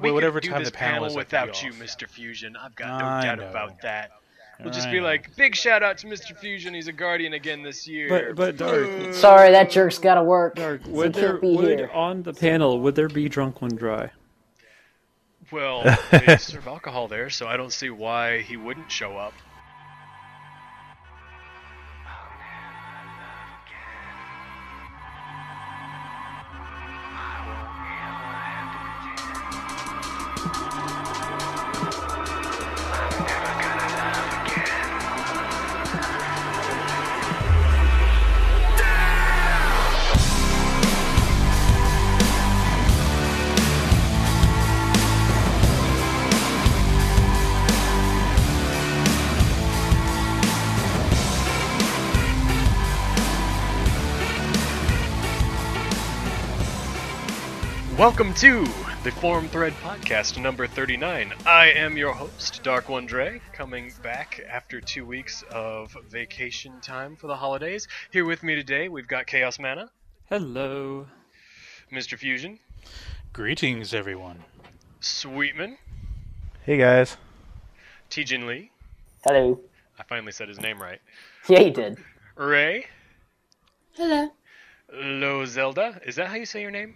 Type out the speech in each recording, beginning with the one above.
We whatever could do time this the panel panel is, I could be without you, off. Mr. Fusion. I've got no I doubt know. about that. We'll just I be know. like, big shout out to Mr. Fusion. He's a Guardian again this year. But Dark, Sorry, that jerk's gotta work. Dark, So would he there can't be here. on the panel would there be drunk when dry? Well, they serve alcohol there, so I don't see why he wouldn't show up. Welcome to the Forum Thread Podcast number 39. I am your host, Dark One Dre, coming back after 2 weeks of vacation time for the holidays. Here with me today, we've got Chaos Mana, Hello. Mr. Fusion, Greetings, everyone. Sweetman, Hey guys. Tijin Lee, Hello. I finally said his name right, Yeah, you did. Ray, Hello. Lo Zelda, is that how you say your name?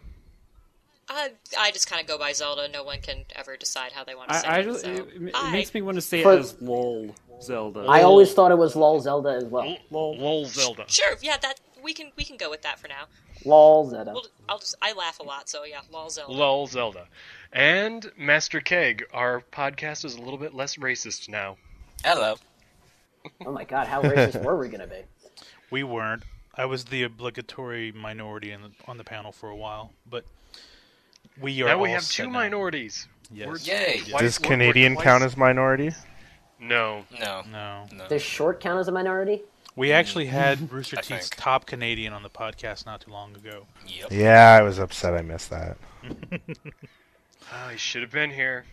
I just kind of go by Zelda. No one can ever decide how they want to say I it. just, So. it Hi. makes me want to say For- it as LOL Zelda. I always thought it was LOL Zelda as well. Lol Zelda. Sure, yeah, that we can go with that for now. LOL Zelda. I laugh a lot, so yeah, lol Zelda. Lol Zelda. And Master Keg, our podcast is a little bit less racist now. Hello. Oh my god, how racist were we gonna be? We weren't. I was the obligatory minority on the panel for a while, but we are. Now we all have set two now. minorities. Yes. We're Yay. twice- Does we're Canadian twice- count as minority? No. No. No. No. Does short count as a minority? We actually had Rooster I Teeth's think. top Canadian on the podcast not too long ago. Yep. Yeah, I was upset I missed that. Oh, he should have been here.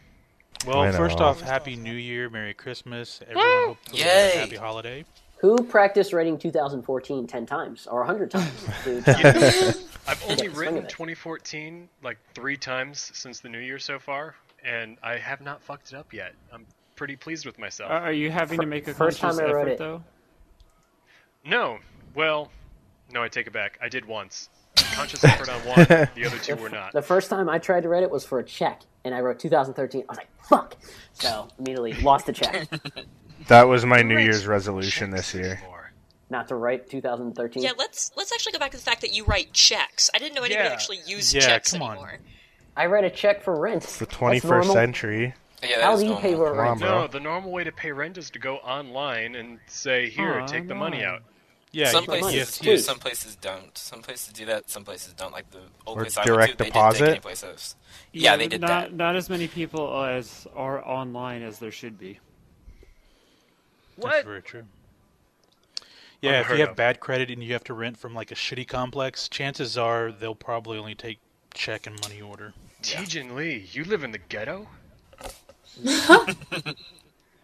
Well, I first know. off, Happy New Year, Merry Christmas. Everyone hope to have Yay. a happy holiday. Who practiced writing 2014 10 times or 100 times? To I've only Yeah, swing written of it. 2014 like 3 times since the new year so far, and I have not fucked it up yet. I'm pretty pleased with myself. Are you having to make a First time conscious I wrote effort it. though? No. Well, no, I take it back. I did once. Conscious effort on one, the other two were not. The first time I tried to write it was for a check, and I wrote 2013. I was like, fuck! So, immediately lost the check. That was my New Year's resolution this year. Anymore. Not to write 2013. Yeah, let's actually go back to the fact that you write checks. I didn't know anybody Yeah. actually used Yeah, checks come on. anymore. I write a check for rent. The That's 21st normal. century. Yeah, that How is do you normal. pay for Come on, rent? bro. No, the normal way to pay rent is to go online and say, here, take the money out. Yeah, Some you- places yes, do, yes. some places don't. Some places do that, some places don't. Like the old Or place I direct went to, deposit? they didn't take any place else. Yeah, they but did not, that. Not as many people as are online as there should be. What? That's very true. Yeah, if Unheard you have of. bad credit and you have to rent from like a shitty complex, chances are they'll probably only take check and money order. Tijin Lee, you live in the ghetto?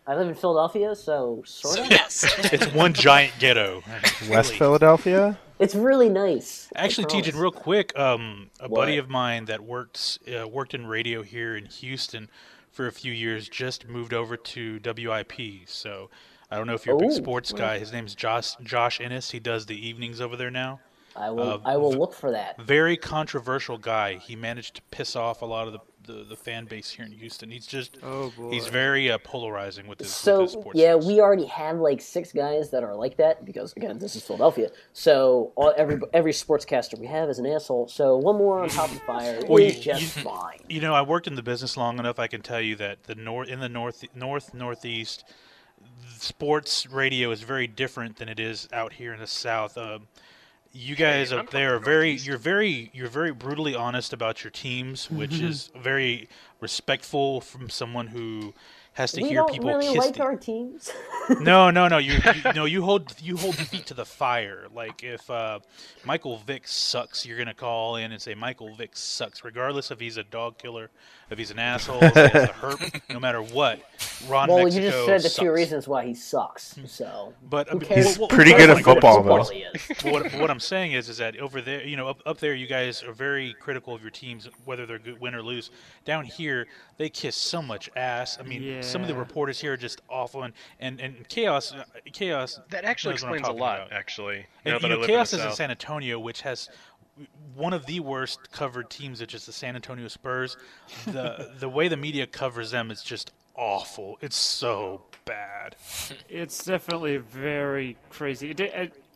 I live in Philadelphia, so sort So of. yes. It's one giant ghetto. West Really. Philadelphia? It's really nice. I Actually, promise. Tejan, real quick, a What? buddy of mine that worked in radio here in Houston for a few years just moved over to WIP. So I don't know if you're a big Oh. sports guy. His name's Josh Ennis. He does the evenings over there now. I will look for that. Very controversial guy. He managed to piss off a lot of the fan base here in Houston. He's just Oh boy. he's very polarizing with his So sports. yeah, takes. we already have like 6 guys that are like that because again, this is Philadelphia. So every sportscaster we have is an asshole. So one more on top of the fire Well, is you- just fine. You know, I worked in the business long enough. I can tell you that the northeast, sports radio is very different than it is out here in the south. You guys I'm up from there are the very Northeast. you're very brutally honest about your teams, which is very respectful from someone who has to We hear don't people really kiss like the- our teams. No. You hold feet to the fire. Like if Michael Vick sucks, you're gonna call in and say Michael Vick sucks, regardless if he's a dog killer, if he's an asshole, if he's a herp, no matter what. Ron Well, Mexico you just said the sucks. two reasons why he sucks. So But who cares? He's pretty good at football, though. He is. what I'm saying is that over there, up there, you guys are very critical of your teams, whether they're good, win or lose. Down here, they kiss so much ass. I mean, some of the Yeah. reporters here are just awful, and chaos. That actually knows what I'm explains a talking lot, about. actually. And Now that I live Chaos in is the in South. San Antonio, which has one of the worst covered teams, which is the San Antonio Spurs. The way the media covers them is just awful. It's so bad. It's definitely very crazy.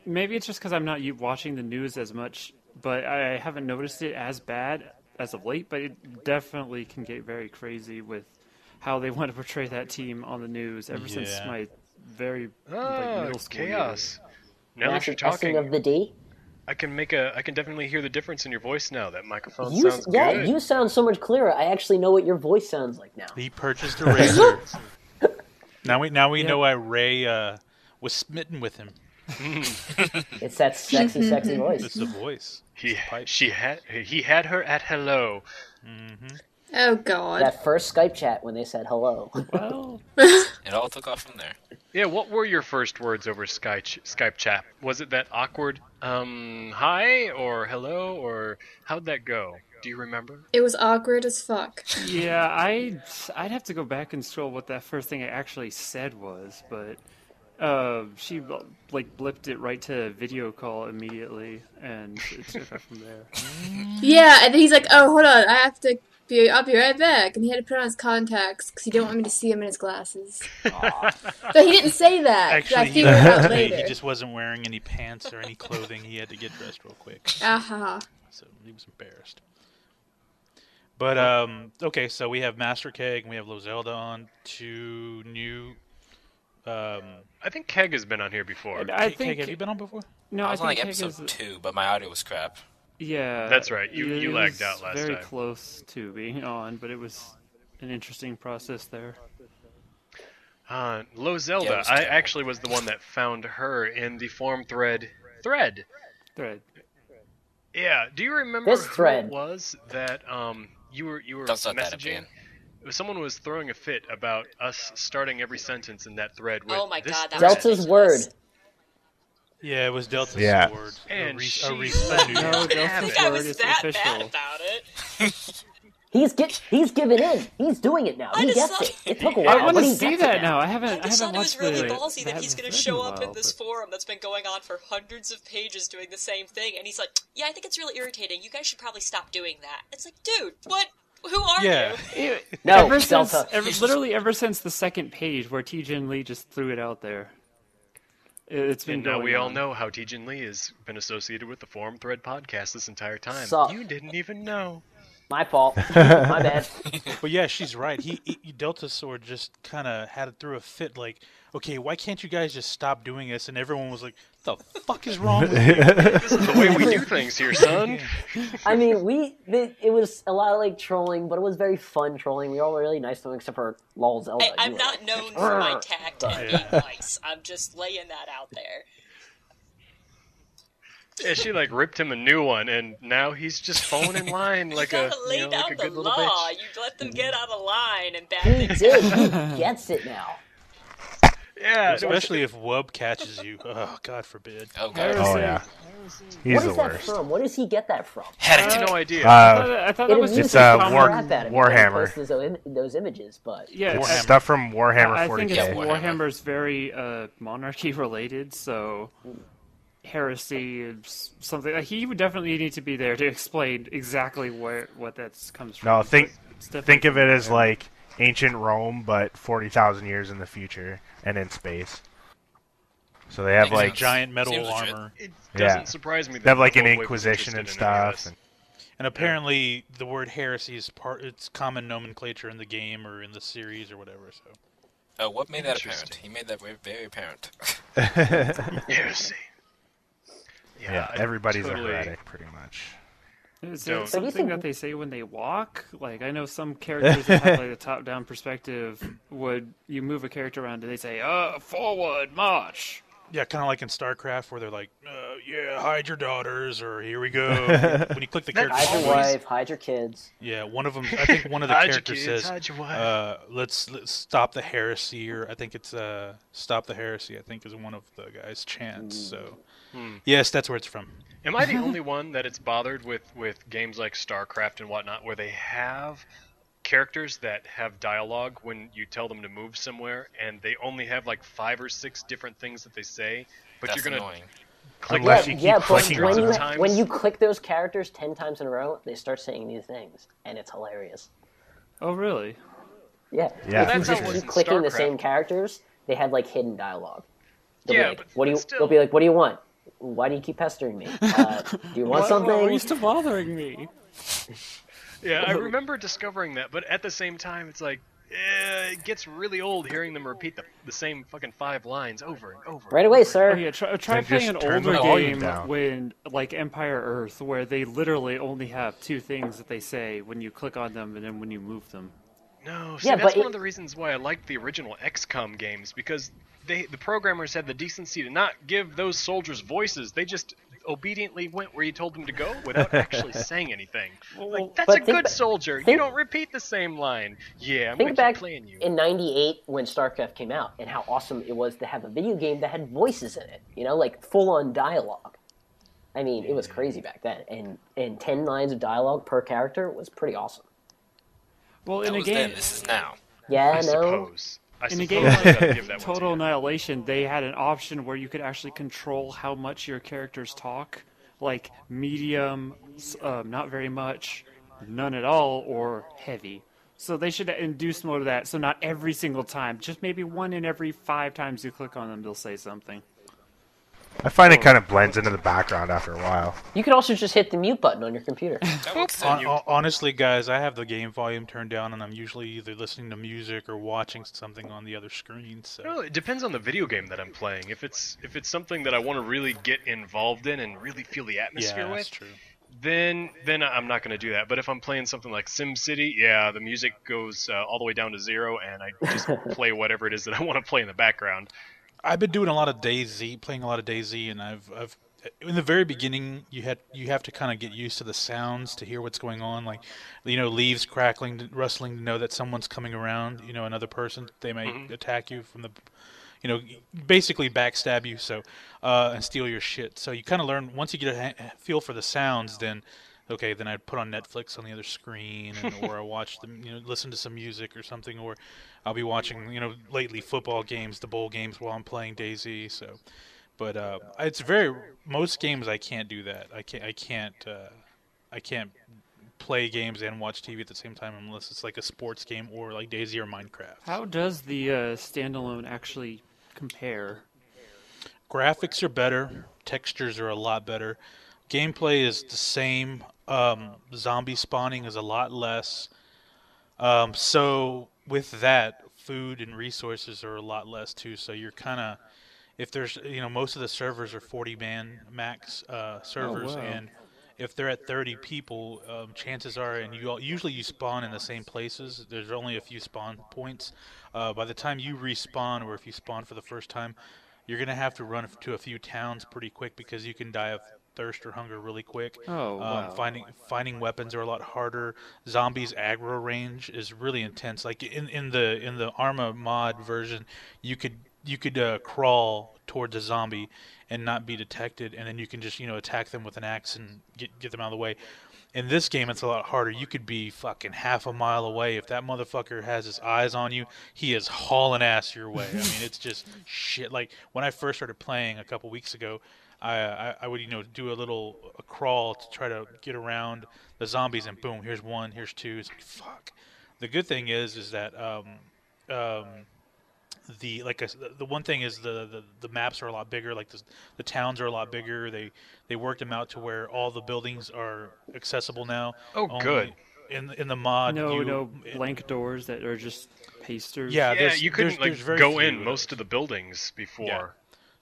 Maybe it's just because I'm not watching the news as much, but I haven't noticed it as bad as of late. But it definitely can get very crazy with how they want to portray that team on the news. Ever since Yeah. my very Ah, middle school chaos. Now that you're Massive testing talking, of the D. I can definitely hear the difference in your voice now. That microphone You, sounds yeah, good. you sound so much clearer. I actually know what your voice sounds like now. He purchased a razor. now we Yeah. know why Ray was smitten with him. It's that sexy, sexy It's voice. the voice. He Pipe. he had her at hello. Oh God. That first Skype chat when they said hello. Well, It all took off from there. Yeah, what were your first words over Skype chat? Was it that awkward hi or hello or how'd that go? Do you remember? It was awkward as fuck. yeah, I'd have to go back and scroll what that first thing I actually said was, but she blipped it right to video call immediately, and it took off from there. Yeah, and then he's like, "Oh, hold on, I'll be right back," and he had to put on his contacts because he didn't want me to see him in his glasses. But he didn't say that. 'Cause I Actually, he, figured it out he later. just wasn't wearing any pants or any clothing. He had to get dressed real quick, Aha. so he was embarrassed. But okay, so we have Master Keg and we have Lozelda on, two new. I think Keg has been on here before. And I Keg, think have you been on before? no, I was I on like think Keg episode is 2, but my audio was crap. yeah. That's right. You it lagged was out last very time. close to being on, but it was an interesting process there. Lo Yeah, it Zelda, was I terrible. actually was the one that found her in the forum thread. Thread. Yeah. Do you remember This who thread. it was that you were Don't start that up messaging? again. Someone was throwing a fit about us starting every sentence in that thread with Oh my this god, that thread. was Delta's ridiculous. word. Yeah, it was Delta's Yeah. sword. And a she respawn. No, let Delta's have I it. think I word was is that official. bad about it. He's giving in. He's doing it now. I He just gets thought- it. It took a I while, want but to he see gets that it now. now. I I haven't just thought it watched was really the ballsy that he's going to thread show in a up in while, this but- forum that's been going on for hundreds of pages doing the same thing, and he's like, "Yeah, I think it's really irritating. You guys should probably stop doing that." It's like, dude, what? Who are Yeah. you? No, ever since, Delta. literally ever since the second page where T-Jin Lee just threw it out there. It's been And now going we all on. know how T-Jin Lee has been associated with the Forum Thread podcast this entire time. Suck. You didn't even know. My fault. My bad. But yeah, she's right. He Delta's sword just kind of had it through a fit. Like, okay, why can't you guys just stop doing this? And everyone was like, "The fuck is wrong with you?" This is the way we do things here, son. I mean, it was a lot of like trolling, but it was very fun trolling. We all were really nice to him, except for Lol Zelda. I'm You were not like, known for my tact and being nice. I'm just laying that out there. Yeah, she like ripped him a new one, and now he's just falling in line like You a, gotta lay you know, down like a the good little law. bitch. You let them get out of line, and bad He things did. happen. He gets it now. Yeah, Especially if Wub catches you. Oh, God forbid. Oh god. Oh yeah, he's What the is that worst. from? Where does he get that from? I have no idea. I thought It that was amuses just It's, the a War- crap out of me Warhammer. when he posts those images, but Yeah, Warhammer. Stuff from Warhammer I 40K. think it's Warhammer. Warhammer's very monarchy related, so heresy is something he would definitely need to be there to explain exactly what that comes from. No, think It's definitely think of it as from like ancient Rome, but 40,000 years in the future and in space. So they have Makes like sense. Giant metal Seems legit. armor. It doesn't Yeah. surprise me. That they have like an Goldwave was Inquisition and interested in any of stuff. this. And apparently the word heresy is it's common nomenclature in the game or in the series or whatever, so. Oh, what made that Interesting. apparent? He made that very, very apparent. Heresy. Yeah, I everybody's totally- a heretic, pretty much. Is Don't. it So do you something think- that they say when they walk? Like, I know some characters that have like a top-down perspective. Would you move a character around and they say, forward, march? Yeah, kind of like in StarCraft where they're like, yeah, hide your daughters, or here we go. When you click the character, Hide your wife, hide your kids. yeah, one of them. I think one of the Hide your characters kids, says, hide your wife. let's stop the heresy," or I think it's "stop the heresy." I think is one of the guys' chants. So, yes, that's where it's from. Am I the only one that it's bothered with games like StarCraft and whatnot, where they have characters that have dialogue when you tell them to move somewhere, and they only have like 5 or 6 different things that they say, but That's you're gonna annoying. click Unless that you keep but clicking when on you, them. when you click those characters 10 times in a row, they start saying new things, and it's hilarious. Oh, really? Yeah. Yeah, If that's you how it was just in keep clicking the StarCraft. same characters, they have like hidden dialogue. They'll Yeah, be like, but what do you? still. They'll be like, what do you want? Why do you keep pestering me? Do you want something? Why are you still bothering me? Yeah, I remember discovering that, but at the same time, it's like, it gets really old hearing them repeat the same fucking 5 lines over and over. Right away, Oh sir. yeah, try Then playing an just turn the older volume game down. when like Empire Earth, where they literally only have 2 things that they say when you click on them and then when you move them. No, see, Yeah, that's but one of the reasons why I liked the original XCOM games, because the programmers had the decency to not give those soldiers voices. They just obediently went where you told them to go without actually saying anything. Like, that's but a think good ba- soldier. You think- don't repeat the same line. Yeah, I'm Think gonna back keep playing you. in '98 when StarCraft came out, and how awesome it was to have a video game that had voices in it. You know, like full-on dialogue. I mean, it was crazy back then, and 10 lines of dialogue per character was pretty awesome. Well, That in a was game, then. This is now. Yeah, I no. suppose. I in a suppose game you gotta like give that one to Total you. Annihilation, they had an option where you could actually control how much your characters talk, like medium, not very much, none at all, or heavy. So they should induce more of that. So not every single time, just maybe 1 in every 5 times you click on them, they'll say something. I find it kind of blends into the background after a while. You could also just hit the mute button on your computer. That works too. Honestly, guys, I have the game volume turned down, and I'm usually either listening to music or watching something on the other screen. So Well, it depends on the video game that I'm playing. If it's something that I want to really get involved in and really feel the atmosphere yeah, with, that's true. then I'm not going to do that. But if I'm playing something like SimCity, yeah, the music goes all the way down to 0, and I just play whatever it is that I want to play in the background. I've been doing a lot of DayZ, playing a lot of DayZ, and I've in the very beginning you have to kind of get used to the sounds to hear what's going on, like leaves crackling, rustling, to know that someone's coming around, another person. They may attack you from the basically backstab you, so and steal your shit. So you kind of learn once you get a feel for the sounds, then okay, then I'd put on Netflix on the other screen, or I watch them, listen to some music or something, or I'll be watching, lately football games, the bowl games while I'm playing DayZ. So, but it's most games I can't do that. I can't play games and watch TV at the same time unless it's like a sports game or like DayZ or Minecraft. How does the standalone actually compare? Graphics are better, textures are a lot better, gameplay is the same. Zombie spawning is a lot less. So with that, food and resources are a lot less too. So you're kind of, if there's, most of the servers are 40-man max servers, wow. and if they're at 30 people, chances are, and usually you spawn in the same places. There's only a few spawn points. By the time you respawn, or if you spawn for the first time, you're gonna have to run to a few towns pretty quick because you can die of thirst or hunger really quick. Oh, wow. Finding weapons are a lot harder. Zombies aggro range is really intense. Like in the Arma mod version, you could crawl towards a zombie and not be detected, and then you can just attack them with an axe and get them out of the way. In this game, it's a lot harder. You could be fucking half a mile away. If that motherfucker has his eyes on you, he is hauling ass your way. I mean, it's just shit. Like when I first started playing a couple weeks ago, I would do a crawl to try to get around the zombies, and boom, here's one, here's two. It's like, fuck. The good thing is that the one thing is the maps are a lot bigger. Like the towns are a lot bigger. They worked them out to where all the buildings are accessible now. Oh, good. In the mod, No blank doors that are just pasters. Yeah, Yeah, you couldn't there's very go few in of most those. of the buildings before. Yeah.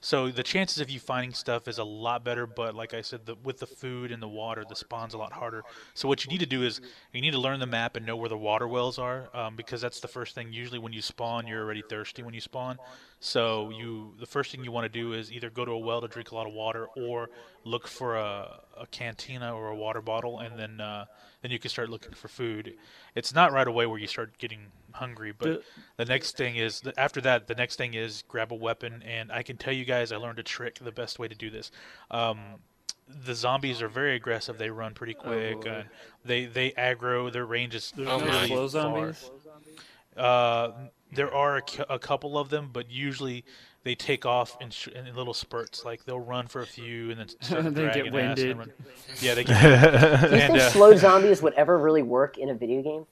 So the chances of you finding stuff is a lot better, but like I said, with the food and the water, the spawn's a lot harder. So what you need to do is you need to learn the map and know where the water wells are, because that's the first thing. Usually when you spawn, you're already thirsty when you spawn. So the first thing you want to do is either go to a well to drink a lot of water, or look for a cantina or a water bottle, and then you can start looking for food. It's not right away where you start getting hungry, but the next thing is after that. The next thing is grab a weapon, and I can tell you guys, I learned a trick. The best way to do this. The zombies are very aggressive. They run pretty quick. They aggro. Their range is There's really no slow far. zombies. There are a couple of them, but usually they take off in little spurts. Like they'll run for a few and then start They dragging get ass and winded. run. Yeah, they get. Do you think slow zombies would ever really work in a video game?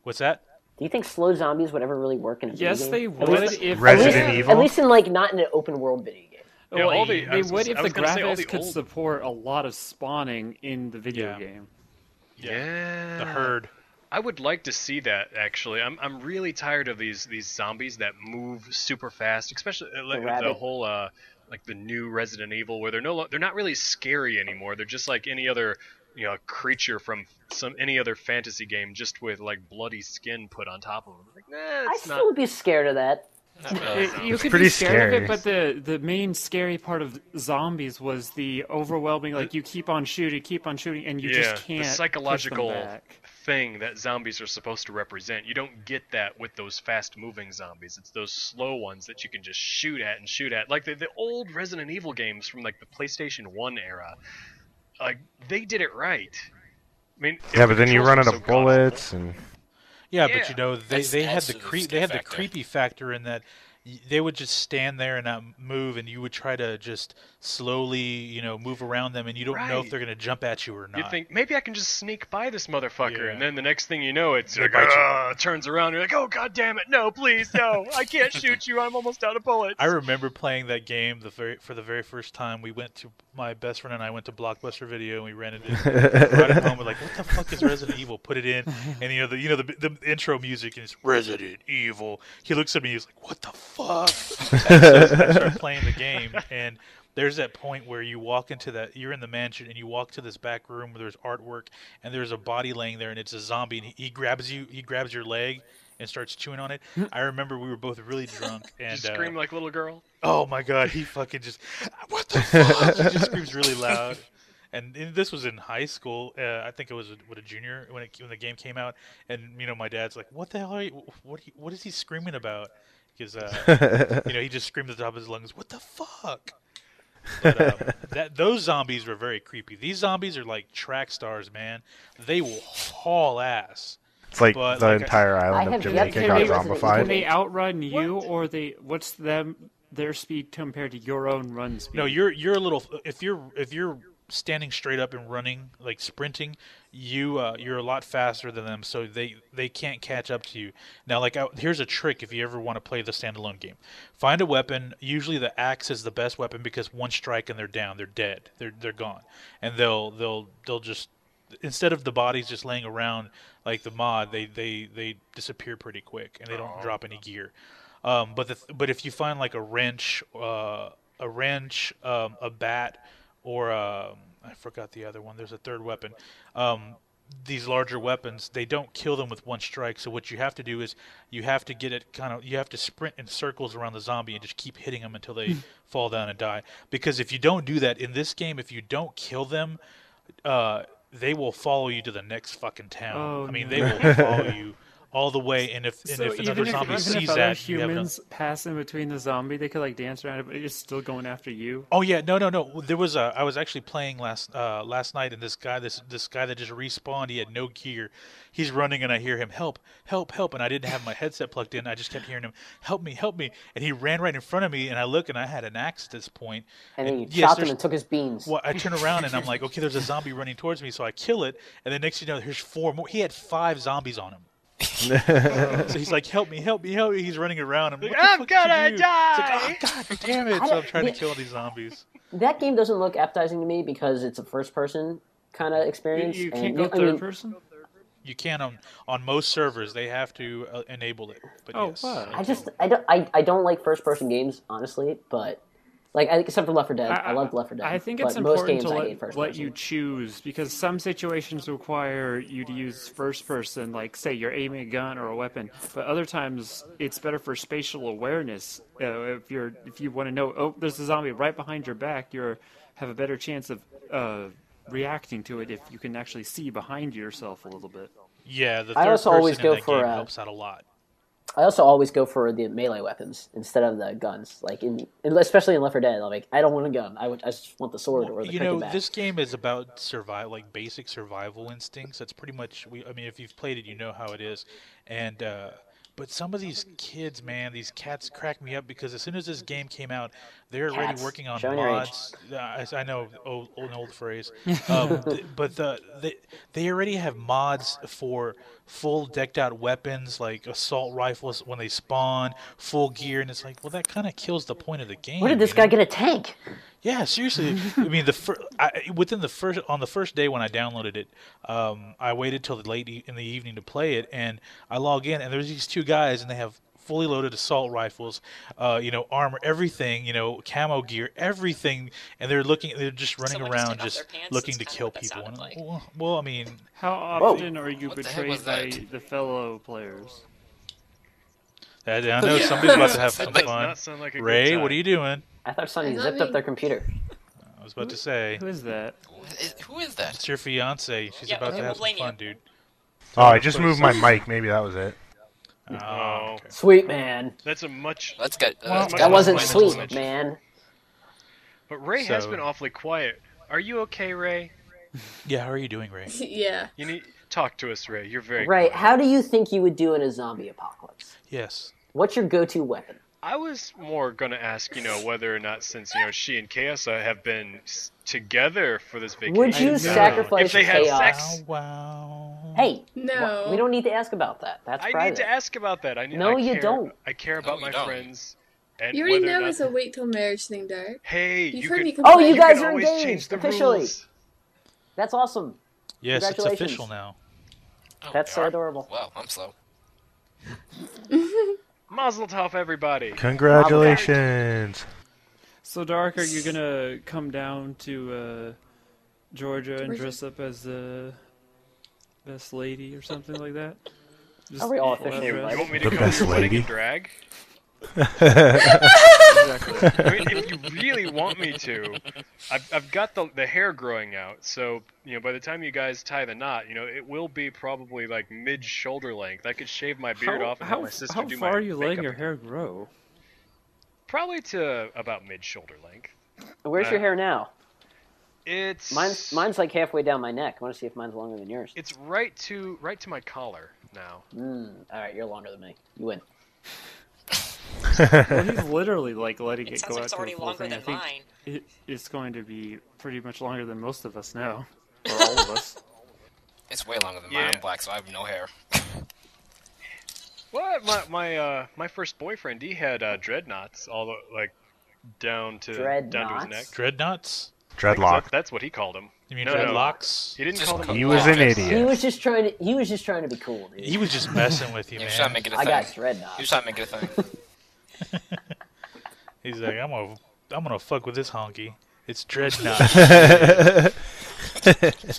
What's that? Do you think slow zombies would ever really work in a video game? Yes, they At would least- if Resident Evil? At least in like not in an open world video game. Yeah, Well, all the- I they was would gonna- if I the was gonna say all the graphics could old- support a lot of spawning in the video Yeah. game. Yeah. The herd. I would like to see that actually. I'm really tired of these zombies that move super fast, especially like the rabbit. whole like the new Resident Evil, where they're not really scary anymore. They're just like any other creature from any other fantasy game, just with like bloody skin put on top of them. Like, nah, I it's still not. would be scared of that. You could pretty be scared of scary. it, but the main scary part of zombies was the overwhelming. Like you keep on shooting, and you just can't. The psychological push them back. thing that zombies are supposed to represent. You don't get that with those fast-moving zombies. It's those slow ones that you can just shoot at and shoot at. Like the old Resident Evil games from like the PlayStation 1 era. Like they did it right. I mean, Yeah, the but then you controls run were out so of god-awful. bullets and. Yeah, Yeah. but they That's- had that's the the creepy factor. factor in that they would just stand there and not move, and you would try to just slowly, move around them, and you don't know if Right. they're going to jump at you or not. You think maybe I can just sneak by this motherfucker, Yeah. and then the next thing you know, it's They like, bite you. turns around, you're like, oh god damn it, no, please, no, I can't shoot you, I'm almost out of bullets. I remember playing that game for the very first time. My best friend and I went to Blockbuster Video, and we rented it. Brought it home. We're like, "What the fuck is Resident Evil?" Put it in, and the intro music is Resident Evil. He looks at me, he's like, "What the fuck?" And so I start playing the game, and there's that point where you're in the mansion, and you walk to this back room where there's artwork, and there's a body laying there, and it's a zombie, and he grabs your leg and starts chewing on it. I remember we were both really drunk, and You scream like little girl. oh my god, he fucking just, what the fuck? He just screams really loud. And this was in high school. I think it was a junior when the game came out. And my dad's like, "What the hell? What is he screaming about?" Because he just screamed at the top of his lungs, "What the fuck?" But those zombies were very creepy. These zombies are like track stars, man. They will haul ass. It's like But the like entire I island of have yet Jamaica to got play Resident Evil. Can zombified. they outrun you, or what's their speed compared to your own run speed? No, you're a little. If you're standing straight up and running, like sprinting, you're a lot faster than them, so they can't catch up to you. Now, here's a trick if you ever want to play the standalone game. Find a weapon. Usually the axe is the best weapon because one strike and they're down, they're dead, they're gone, and they'll just, instead of the bodies just laying around like the mod, they disappear pretty quick and they don't drop any gear. But if you find like a wrench, a bat, or I forgot the other one. There's a third weapon. These larger weapons, they don't kill them with one strike. So what you have to do is you have to sprint in circles around the zombie and just keep hitting them until they fall down and die. Because if you don't do that in this game, if you don't kill them, they will follow you to the next fucking town. Oh, I mean, no. they will follow you all the way. And if So another zombie even sees if other that, you have enough. humans pass in between the zombie, they could like dance around it, but it's still going after you. Oh yeah, no. There was I was actually playing last night, and this guy that just respawned. He had no gear. He's running, and I hear him, help, and I didn't have my headset plugged in. I just kept hearing him, help me, and he ran right in front of me, and I look, and I had an axe at this point. And then you yes, chopped him there's- and took his beans. Well, I turn around and I'm like, okay, there's a zombie running towards me, so I kill it, and then next thing you know, there's 4 more. He had 5 zombies on him. So he's like, help me. He's running around. I'm like, I'm what the fuck did you gonna do? die! It's like, oh, god damn it. So I'm trying to kill these zombies. That game doesn't look appetizing to me because it's a first-person kind of experience. You and can't go I third mean, person. You can on most servers. They have to enable it. But Oh, yes. wow. I don't like first-person games, honestly. But Like, except for Left 4 Dead. I loved Left 4 Dead. I think it's but most important games to I hate first let person. you choose, because some situations require you to use first person, like say you're aiming a gun or a weapon. But other times it's better for spatial awareness. If you want to know, oh, there's a zombie right behind your back, have a better chance of reacting to it if you can actually see behind yourself a little bit. Yeah, the I third also always person in go that for, game helps out a lot. I also always go for the melee weapons instead of the guns. Like especially in Left 4 Dead, I'm like, I don't want a gun. I just want the sword or the cricket bat. This game is about basic survival instincts. That's pretty much. If you've played it, you know how it is. And but some of these kids, man, these cats crack me up because as soon as this game came out, they're already Cats. working on Showing your age. mods. I know, an old phrase. But they already have mods for full decked out weapons like assault rifles when they spawn, full gear, and it's like, well, that kind of kills the point of the game. Where did this guy get a tank? Yeah, seriously. I mean, on the first day when I downloaded it, I waited till in the evening to play it, and I log in, and there's these two guys, and they have fully loaded assault rifles, armor, everything, camo gear, everything, and they're just running Someone just around, took off just their pants, looking that's to kinda kill what that people. sounded like. Well, I mean, How often are you What the heck was betrayed by that? the fellow players? I know somebody's about to have some That does fun. not sound like a good Ray, time. what are you doing? I thought Sonny I thought zipped we- up their computer. I was about to say, Who is that? Who is that? it's your fiance. She's Yeah, about okay, to we'll have some blame fun, you. dude. Oh, I just moved my mic. Maybe that was it. Oh, okay. Sweet man. That's a much. Let's get. Well, That wasn't Minus sweet, image. man. But Ray has So- been awfully quiet. Are you okay, Ray? Yeah, how are you doing, Ray? Yeah. You need talk to us, Ray. You're very Right, quiet. how do you think you would do in a zombie apocalypse? Yes. What's your go-to weapon? I was more gonna ask, whether or not since she and Chaosa have been together for this vacation. Would you know. sacrifice If they had chaos? sex? Wow. Hey, No. we don't need to ask about that. That's I private. need to ask about that. No, you don't. I care about you my don't. friends. And You already whether or know not- it's a wait till marriage thing, Dark. Hey, You've you heard can. me Oh, complain. you you guys can are always change engaged the officially. rules. That's awesome. Yes, it's Congratulations. official now. Oh, That's they so are? adorable. Wow, I'm slow. Mazel tov, everybody. Congratulations. So, Dark, are you gonna come down to Georgia and dress up as the best lady or something like that? Just Are we all full officially dress? You invited? want me to The come best to your wedding lady. in drag? Exactly. I mean, if you really want me to, I've got the hair growing out, so by the time you guys tie the knot, it will be probably like mid shoulder length. I could shave my beard off and have my sister do my far are you letting makeup your again. hair grow? Probably to about mid shoulder length. Where's your hair now? It's Mine's like halfway down my neck. I want to see if mine's longer than yours. It's right to my collar now. All right, you're longer than me. You win. Well, he's literally like letting It it sounds go like out it's to a already full longer thing. than I think mine. it's going to be pretty much longer than most of us now, or all of us. It's way longer than Yeah. mine. I'm black, so I have no hair. What? My first boyfriend, he had dreadnoughts all the down to his Dreadnoughts? neck. Dreadnoughts? Dreadlock. That's what he called them. You mean No, no. dreadlocks? He didn't Just call them. He was an He idiot. was just trying to be cool, dude. He was just messing with you, He was trying to man. make it a I thing. got He dreadnoughts. was trying to make it a thing. He's like, I'm gonna fuck with this honky. It's dreadnought.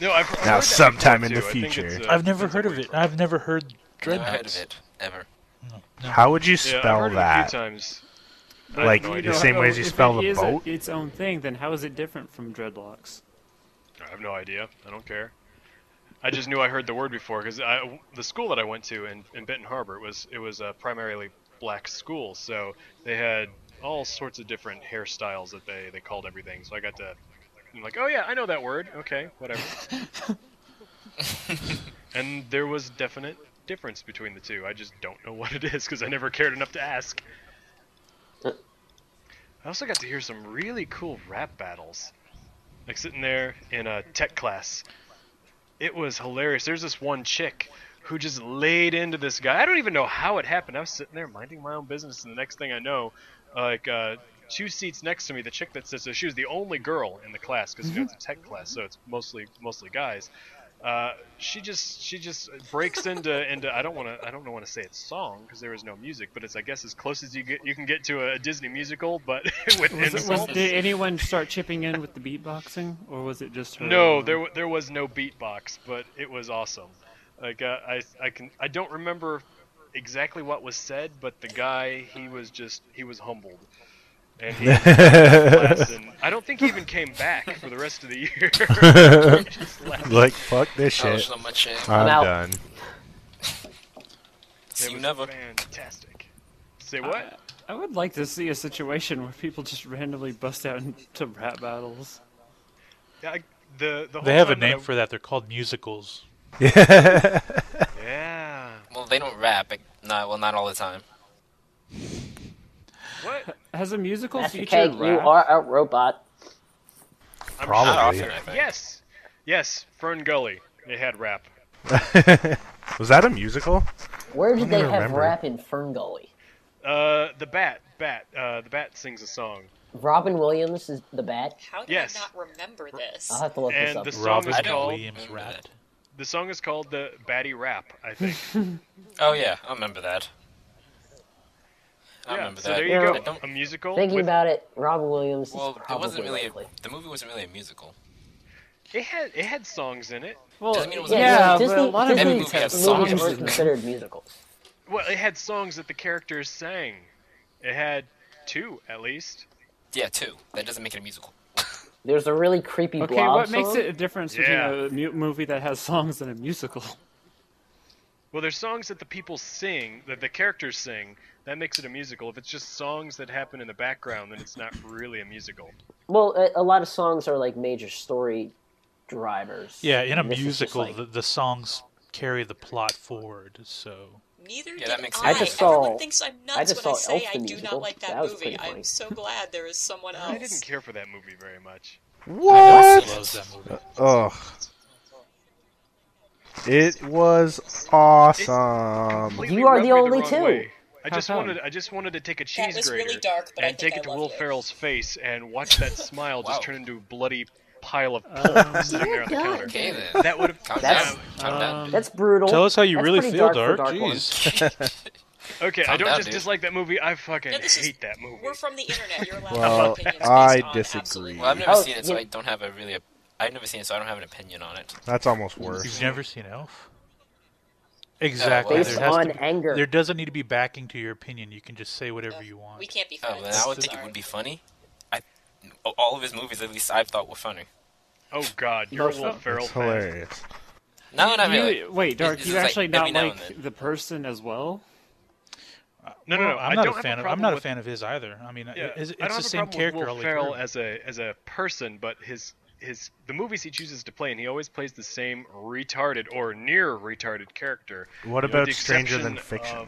No, I've heard Now, that sometime before, in the too. I think future. it's, I've never it's heard of it. I've never heard Never heard of dreadnoughts. it ever. How would you Yeah, I've spell heard it a that? few times. I Like have no the idea. same way as you If spell it the is boat? its own thing, then how is it different from dreadlocks? I have no idea. I don't care. I just knew I heard the word before because the school that I went to in Benton Harbor it was a primarily black school, so they had all sorts of different hairstyles that they called everything. So I got to, I'm like, oh yeah, I know that word. Okay, whatever. And there was definite difference between the two. I just don't know what it is because I never cared enough to ask. I also got to hear some really cool rap battles. Like sitting there in a tech class. It was hilarious. There's this one chick who just laid into this guy. I don't even know how it happened. I was sitting there minding my own business, and the next thing I know, 2 seats next to me, the chick that sits there, she was the only girl in the class because it's a tech class, so it's mostly guys. She just breaks into I don't want to say it's song because there is no music, but it's I guess as close as you can get to a Disney musical, but with insults. Did anyone start chipping in with the beatboxing, or was it just her? No, there was no beatbox, but it was awesome. Like I don't remember exactly what was said, but the guy he was humbled. And he class, and I don't think he even came back for the rest of the year. Like, fuck this shit. So much shit. I'm out. done. See you was never. fantastic. Say what? I would like to see a situation where people just randomly bust out into rap battles. Yeah, the whole They have a time that name for that. They're called musicals. Yeah. Well, they don't rap. Well, not all the time. What? Has a musical Master featured Keg, rap? you are a robot. I'm Probably. sure. Yes. Fern Gully. They had rap. Was that a musical? Where did don't they even have remember. rap in Fern Gully? The bat. The bat sings a song. Robin Williams is the bat. How did Yes. I not remember this? I'll have to look this And up. the song Robin is called Williams remember rap. that. the song is called the Batty Rap. I think. Oh yeah, I remember that. I Yeah. remember So that. there you Yeah. go. I don't- A musical. Thinking with- about it, Robin Williams Well, is it probably wasn't really. likely. The movie wasn't really a musical. It had songs in it. Well, Doesn't mean it was yeah, a but a lot of Disney movie has movies songs aren't in them. considered musicals. Well, it had songs that the characters sang. It had 2 at least. Yeah, 2. That doesn't make it a musical. There's a really creepy Okay, blob what makes song. it a difference Yeah. between a movie that has songs and a musical? Well, there's songs that the people sing, that the characters sing. That makes it a musical. If it's just songs that happen in the background, then it's not really a musical. Well, a lot of songs are like major story drivers. Yeah, in a This is just musical, like- the songs carry the plot forward. So Neither Yeah, did that makes I. sense. I just saw- Everyone thinks I'm I nuts just when I saw say Elf I the do musical. not like that That was movie. pretty I'm funny. so glad there is someone else. I didn't care for that movie very much. What? Loves that movie. Ugh. It was awesome. Completely You are rubbed the me only wrong two. way. I How just come? wanted to take a That cheese was grater really dark, but I and think take it I to loved Will it. Ferrell's face and watch that smile just Wow. turn into a bloody pile of pulp sitting there on the You're counter. Okay then. That would have. Calm That's- down. Calm down. That's brutal. Tell us how you That's really pretty feel, dark for Dark. Dark One. Jeez. Okay, I Calm don't down, just dude. dislike that movie. I fucking No, this is- hate that movie. We're from the internet. You're allowed Well, to have opinions I based on disagree. absolutely Well, I've never Oh, seen it, so yeah. I don't have a really. I've never seen it, so I don't have an opinion on it. That's almost worse. You've never seen Elf? Exactly. well, Based There has on to be- anger. There doesn't need to be backing to your opinion. You can just say whatever you want. We can't be Oh, friends. then I would think Sorry. it would be funny. All of his movies, at least I've thought, were funny. Oh God, you're a Most Will of them. Ferrell It's fan. hilarious. No, not really. Wait, Dark, It's you just like actually every not now and like then. the person as well? No, Well, I I'm not don't a have fan a of. problem I'm not with, a fan of his either. I mean, Yeah, it's I don't the have a same problem character with all Will the way Ferrell through. as a person, but the movies he chooses to play, and he always plays the same retarded or near retarded character. What You know, with about the Stranger Than exception Fiction?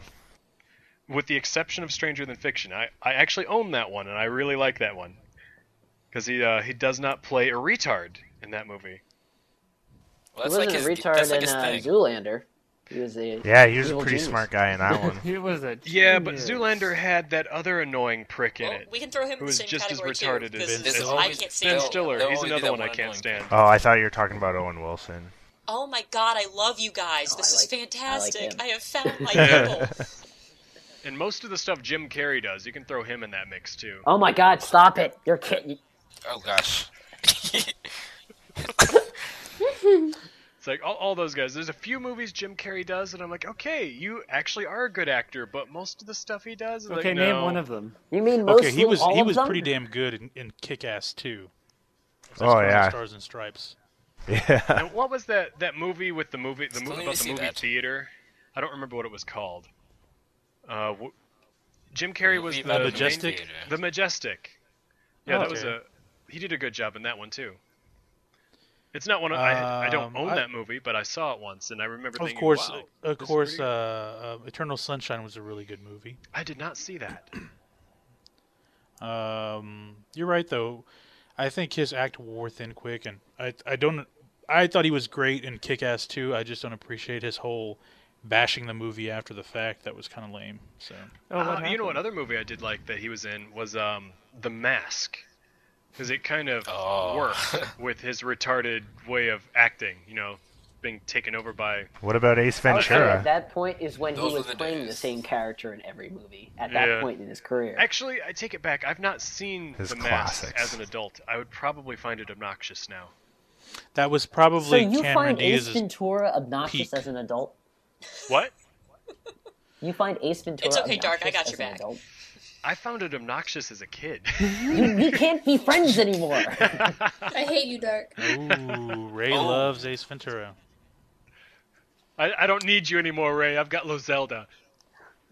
With the exception of Stranger Than Fiction, I actually own that one, and I really like that one because he does not play a retard in that movie. Well, He that's like wasn't his, a retard that's like in his thing. Zoolander. He was a Yeah, he was a evil pretty genius. smart guy in that one. He was a Yeah, but genius. Zoolander had that other annoying prick in Well, it. we can throw him in Who the is same just as category retarded too, as- because There's I always- can't Ben stand him. Stiller, They'll he's always do another that one I one can't annoying stand. Oh, I thought you were talking about Owen Wilson. Oh my god, I love you guys. Oh, This I is like- I like fantastic. him. I have found my people. And most of the stuff Jim Carrey does, you can throw him in that mix too. Oh my God! Stop it! You're kidding. Oh gosh. It's like all those guys. There's a few movies Jim Carrey does, and I'm like, okay, you actually are a good actor, but most of the stuff he does, is Okay, like, name no. one of them. You mean mostly Okay, he was all of them? pretty damn good in Kick-Ass 2. Oh, yeah. Stars and Stripes. Yeah. And what was that movie with the movie Still need about to the see movie that. theater? I don't remember what it was called. Jim Carrey was Movie the about The the Majestic? movie theater. The Majestic. Yeah, Oh, that was okay. he did a good job in that one too. It's not one of, I don't own that movie, but I saw it once and I remember Of thinking, course, wow, of this is course, pretty good. Eternal Sunshine was a really good movie. I did not see that. You're right though. I think his act wore thin quick, and I thought he was great in Kick-Ass 2. I just don't appreciate his whole bashing the movie after the fact. That was kind of lame. So Oh, what You know happened? what other movie I did like that he was in was The Mask. Because it kind of Oh. worked with his retarded way of acting, you know. being taken over by. What about Ace I would say Ventura? at that point is when Those he was were the playing the days. same character in every movie. At Yeah. that point in his career. Actually, I take it back. I've not seen His The Mask classics. as an adult. I would probably find it obnoxious now. That was So probably you Cameron find Ace Diaz's Ventura obnoxious peak. as an adult? What? You find Ace Ventura It's okay, Dark, I obnoxious got as your an back. adult? I found it obnoxious as a kid. We can't be friends anymore. I hate you, Dark. Ooh, Ray loves Ace Ventura. I don't need you anymore, Ray. I've got Lozelda.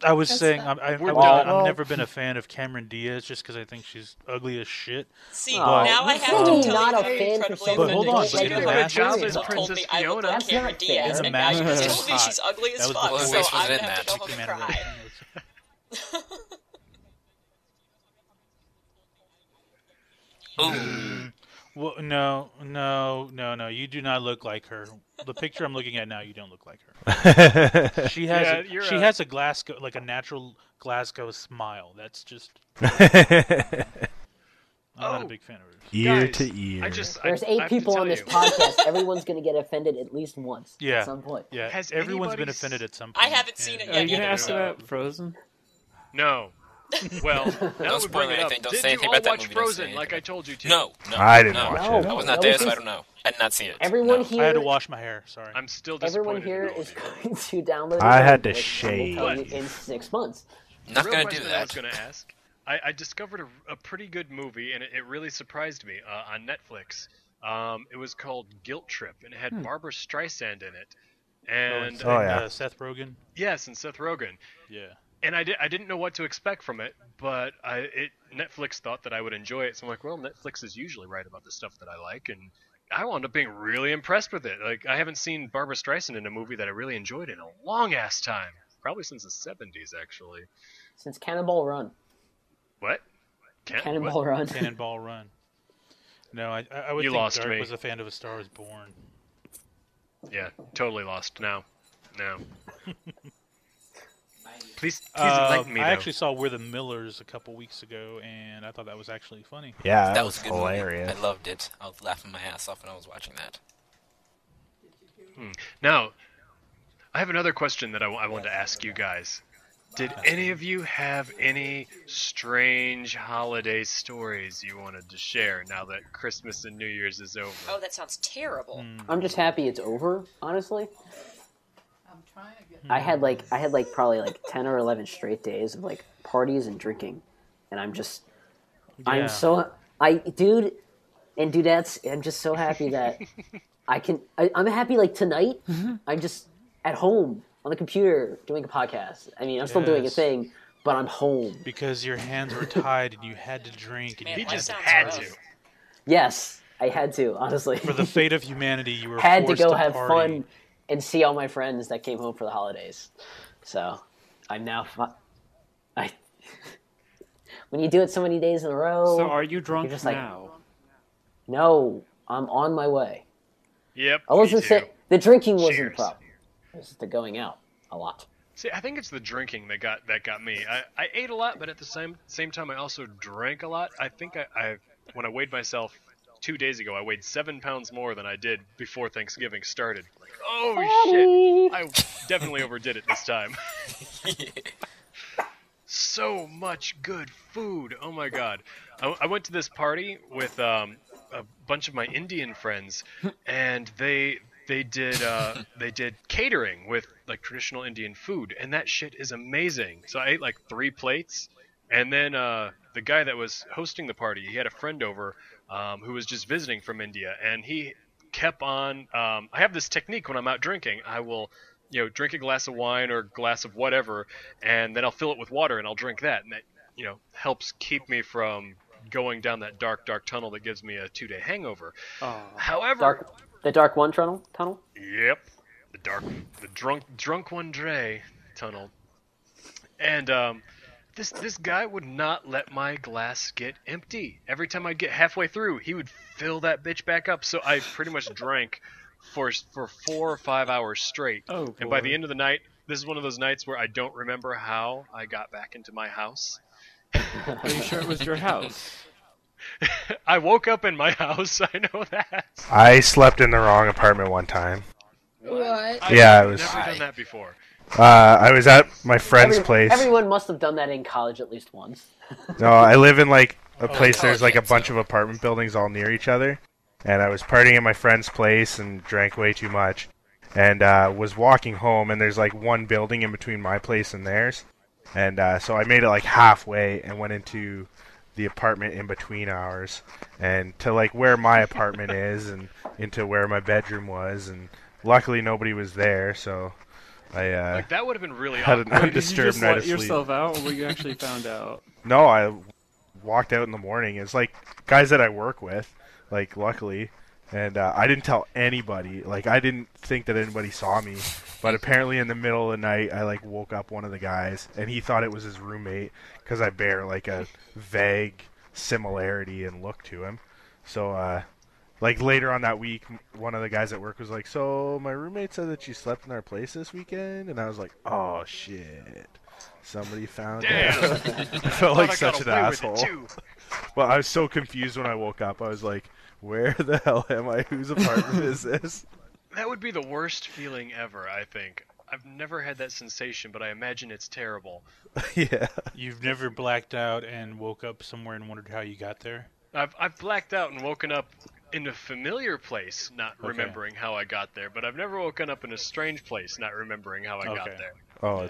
I was That's saying fine. I've We're done. never been a fan of Cameron Diaz just because I think she's ugly as shit. See, Oh, now I you're have to really tell not you a how fan for incredibly someone But hold offended on, you but in are the when Mask people is told Princess me I look Fiona. like That's Cameron not fair. Diaz, In the and now you Mask just is told me hot. she's ugly as That was fuck, before so Face was I'm in gonna have that. to go she home came and out of cry. Ooh. Well, no. You do not look like her. The picture I'm looking at now, you don't look like her. She has Yeah, you're she right. has a Glasgow, like a natural Glasgow smile. That's just. I'm not a Oh. big fan of her. Ear Guys, to ear. There's I 8 have to people tell on this you. podcast. Everyone's going to get offended at least once Yeah. at some point. Yeah, Has everyone's been anybody offended s- at some point. I haven't seen it Are yet you gonna either, ask so... about Frozen? No. Well, now that we spoil bring it up, anything. Don't did say you anything all about that watch movie. Don't say Frozen anything like I about told you to? No. I didn't no. watch No. it. I was not No, there, this so I is- don't know. I did not see it. Everyone No. here, I had to wash my hair. Sorry. I'm still disappointed. everyone here in all is of you. going to download it. I had to and we'll shave. tell you in 6 months. Not Real gonna do question I was that. going to ask. I discovered a pretty good movie, and it really surprised me on Netflix. It was called Guilt Trip, and it had Barbara Streisand in it. And Oh, yeah. Seth Rogen. yes, and Seth Rogen. Yeah. And I didn't know what to expect from it, but Netflix thought that I would enjoy it. So I'm like, well, Netflix is usually right about the stuff that I like, and I wound up being really impressed with it. Like, I haven't seen Barbara Streisand in a movie that I really enjoyed in a long ass time, probably since the 70s, actually. Since Cannonball Run. What? Cannonball what? Run. Cannonball Run. No, I would You think lost Dark me. was a fan of A Star Is Born. Yeah, totally lost now. No. Please enlighten me. I though. actually saw We're the Millers a couple weeks ago, and I thought that was actually funny. Yeah, That was a good hilarious. movie. I loved it. I was laughing my ass off when I was watching that. Now, I have another question that I wanted to ask you guys. Did any of you have any strange holiday stories you wanted to share now that Christmas and New Year's is over? Oh, that sounds terrible. I'm just happy it's over, honestly. I had probably 10 or 11 straight days of like parties and drinking, and I'm just Yeah. dude and dudettes, I'm just so happy that I'm happy like tonight. I'm just at home on the computer doing a podcast. I mean, I'm still doing a Yes. thing, but I'm home. Because your hands were tied and you had to drink. And Man, you that just sounds had rough. to. Yes, I had to, honestly. For the fate of humanity, you were had to forced go to have party. fun and see all my friends that came home for the holidays. So I'm now when you do it so many days in a row. So are you drunk just like- now? No, I'm on my way. Yep. I wasn't me too. saying the drinking wasn't Cheers. the problem. It was the going out a lot. See, I think it's the drinking that got me. I ate a lot, but at the same time, I also drank a lot. I think I when I weighed myself 2 days ago, I weighed 7 pounds more than I did before Thanksgiving started. Like, oh shit! I definitely overdid it this time. So much good food. Oh my god! I went to this party with a bunch of my Indian friends, and they did catering with like traditional Indian food, and that shit is amazing. So I ate like 3 plates, and then the guy that was hosting the party, he had a friend over who was just visiting from India, and he kept on. I have this technique when I'm out drinking. I will, drink a glass of wine or a glass of whatever, and then I'll fill it with water and I'll drink that, and that helps keep me from going down that dark tunnel that gives me a 2-day hangover. Oh. However, The dark one tunnel. yep, the drunk one Dre tunnel, and this guy would not let my glass get empty. Every time I'd get halfway through, he would fill that bitch back up. So I pretty much drank for 4 or 5 hours straight. Oh, and by boy. the end of the night, this is one of those nights where I don't remember how I got back into my house. Are you sure it was your house? I woke up in my house. I know that. I slept in the wrong apartment one time. What? Yeah, I I've was. never done that before. I was at my friend's place. Everyone must have done that in college at least once. No, I live in like a place. college There's like a kids, bunch so. of apartment buildings all near each other, and I was partying at my friend's place and drank way too much, and was walking home. And there's like one building in between my place and theirs, and so I made it like halfway and went into the apartment in between ours, and to like where my apartment is, and into where my bedroom was, and luckily nobody was there, so I Like that would have been really had an awkward. Did you undisturbed just night let of sleep. yourself out, or were you actually found out? No, I walked out in the morning. It's like guys that I work with, like luckily, and I didn't tell anybody. Like I didn't think that anybody saw me, but apparently in the middle of the night, I like woke up one of the guys, and he thought it was his roommate because I bear like a vague similarity in look to him. So like later on that week, one of the guys at work was like, "So my roommate said that you slept in our place this weekend," and I was like, "Oh shit." Somebody found Damn. out. I felt like I such got an away with it, asshole. too. Well, I was so confused when I woke up. I was like, where the hell am I? Whose apartment is this? That would be the worst feeling ever, I think. I've never had that sensation, but I imagine it's terrible. Yeah. You've never blacked out and woke up somewhere and wondered how you got there? I've blacked out and woken up in a familiar place, not Okay. remembering how I got there, but I've never woken up in a strange place, not remembering how I got Okay. there. Oh,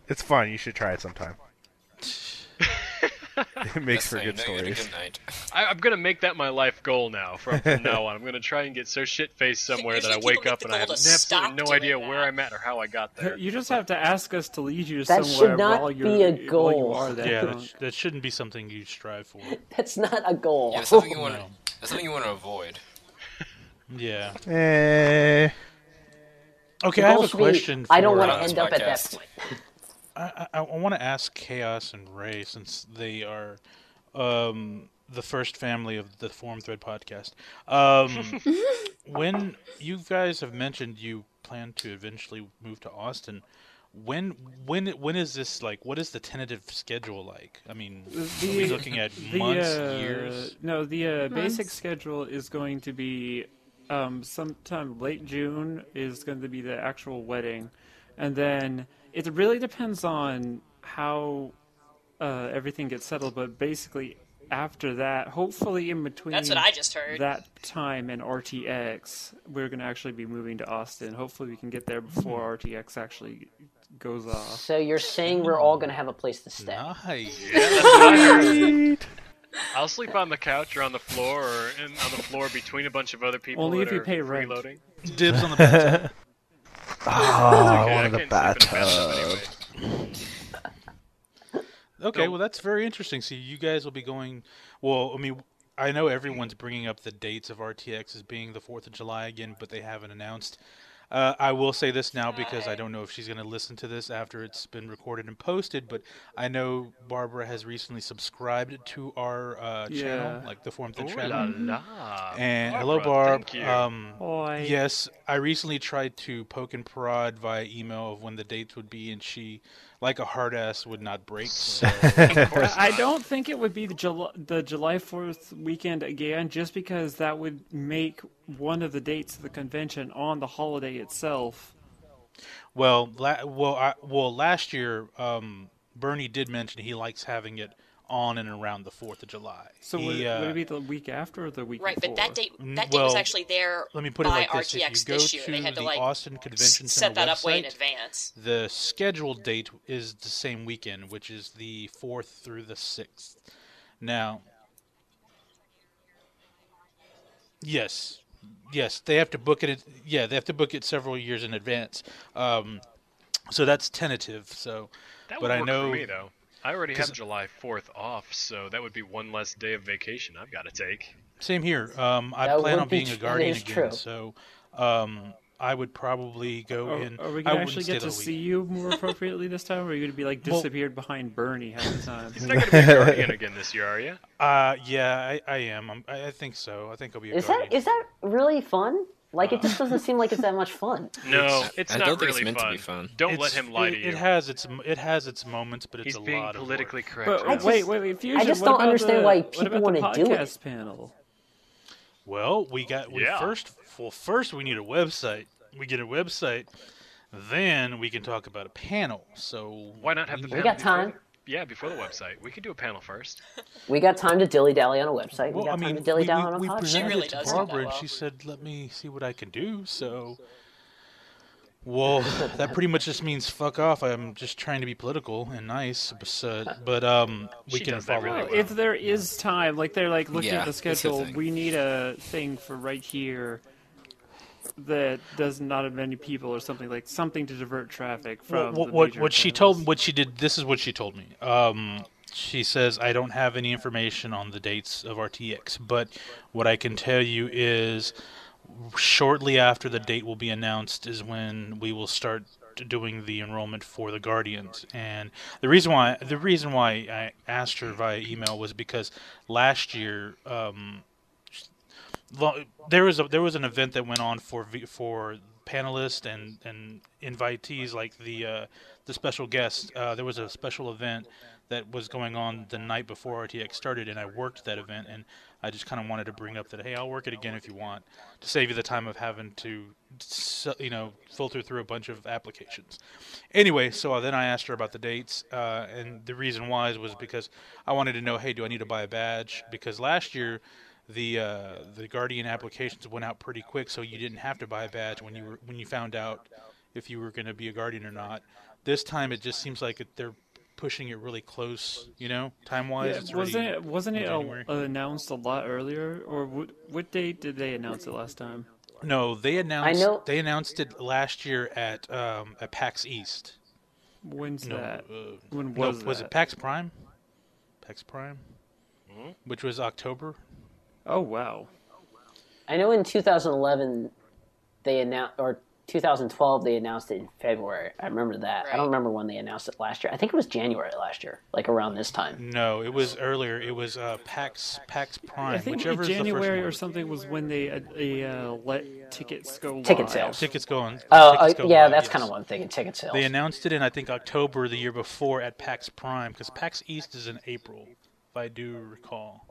it's fun. You should try it sometime. It makes That's for how you good know you had a stories. good night. I'm gonna make that my life goal now. From now on, I'm gonna try and get so shit-faced somewhere that I Usually wake people up make and the I have goal to absolutely stop no doing idea that. where I'm at or how I got there. You just have to ask us to lead you That somewhere should not while you're be a while you goal. are that Yeah, drunk. that shouldn't be something you strive for. That's not a goal. Yeah, that's something you want. No. That's something you want to avoid. Yeah. Eh. Okay, The I goal have a should be, question for... I don't want to on this end up at that podcast. point. I want to ask Chaos and Ray, since they are the first family of the Forum Thread podcast. When you guys have mentioned you plan to eventually move to Austin, when is this, like, what is the tentative schedule like? I mean, are we looking at months, years? No, the basic Months. schedule is going to be sometime late June is going to be the actual wedding, and then it really depends on how everything gets settled. But basically, after that, hopefully in between That's what I just heard. that time and RTX, we're going to actually be moving to Austin. Hopefully, we can get there before RTX actually goes off. So you're saying we're all going to have a place to stay. Nice. Yeah, that's what I heard. I'll sleep on the couch or on the floor or on the floor between a bunch of other people Only that if you are pay rent. freeloading. Dibs on the bathtub. Oh, I Okay, wanted I a can't sleep in a bathtub. anyway. Okay, So- well, that's very interesting. So you guys will be going. Well, I mean, I know everyone's bringing up the dates of RTX as being the 4th of July again, but they haven't announced. I will say this now because I don't know if she's going to listen to this after it's been recorded and posted, but I know Barbara has recently subscribed to our channel, Yeah. like the Forum Thread Ooh channel. la la. And Barbara, hello, Barb. Thank you. Boy. Yes, I recently tried to poke and prod via email of when the dates would be, and she, like a hard ass, would not break. So. Of course I not. don't think it would be the July 4th weekend again, just because that would make one of the dates of the convention on the holiday itself. Well, last year, Bernie did mention he likes having it on and around the 4th of July. So would it be the week after or the week Right, before? but that date was well, actually there Let me put it by like this: if RTX you go this year. to They had the to like Austin Convention set Center that up way in website, advance. the scheduled date is the same weekend, which is the 4th through the 6th. Now, yes, they have to book it. Yeah, they have to book it several years in advance. So that's tentative. So, That but would I work know for me, though. I already have 'cause- July 4th off, so that would be one less day of vacation I've got to take. Same here. I That plan would on be being a that guardian is again, true. so I would probably go in. Are we I going to wouldn't actually stay get to the see week. you more appropriately this time, or are you going to be like Well- disappeared behind Bernie half the time? He's not going to be a guardian again this year, are you? Yeah, I am. I think so. I think I'll be a Is guardian. that really fun? Like, it just doesn't seem like it's that much fun. No, it's I not don't think it's really meant to fun. be fun. Don't let him lie to you. It has its moments, but it's He's a being lot of politically work. correct. But right now. wait, Fusion. just what don't about understand why what people about wanna the do it. podcast panel. Well, Yeah. first we need a website. we get a website, then we can talk about a panel. So Why not have the panel? got time. Before the website. We could do a panel first. We got time to dilly-dally on a website. Well, we got I mean, time to dilly-dally on a we podcast. presented really it to does do that Barbara, and well. she said, "Let me see what I can do." So, well, that pretty much just means fuck off. I'm just trying to be political and nice, but we She can does that follow. really Well, well. if there is time, like they're like looking Yeah, at the that's the schedule, thing. we need a thing for right here that does not have many people or something to divert traffic from the major What she channels. told, what she did. This is what she told me. She says, I don't have any information on the dates of RTX, but what I can tell you is shortly after the date will be announced is when we will start doing the enrollment for the Guardians. And the reason why I asked her via email was because last year there was an event that went on for panelists and invitees, like the special guests. There was a special event that was going on the night before RTX started, and I worked that event, and I just kind of wanted to bring up that, hey, I'll work it again if you want, to save you the time of having to, filter through a bunch of applications. Anyway, so then I asked her about the dates, and the reason why was because I wanted to know, hey, do I need to buy a badge? Because last year the Guardian applications went out pretty quick, so you didn't have to buy a badge when you found out if you were going to be a Guardian or not. This time it just seems like they're pushing it really close, time-wise. Yeah, It's wasn't in it January. announced a lot earlier, or what date did they announce it last time? No, they announced know- they announced it last year at PAX East. When's No, that? uh, When no, was was that? it PAX Prime? PAX Prime, which was October. Oh wow. I know in 2011 they announced, or 2012 they announced it in February. I remember that. I Right. don't remember when they announced it last year. I think it was January last year, like around this time. No, it was earlier. It was PAX Prime, I think whichever is January the first or one. something was when they let tickets go Ticket live. sales. Tickets going. Oh, tickets go yeah, live, that's yes. kind of what I'm thinking. Ticket sales. They announced it in, I think, October the year before at PAX Prime, because PAX East is in April, if I do recall.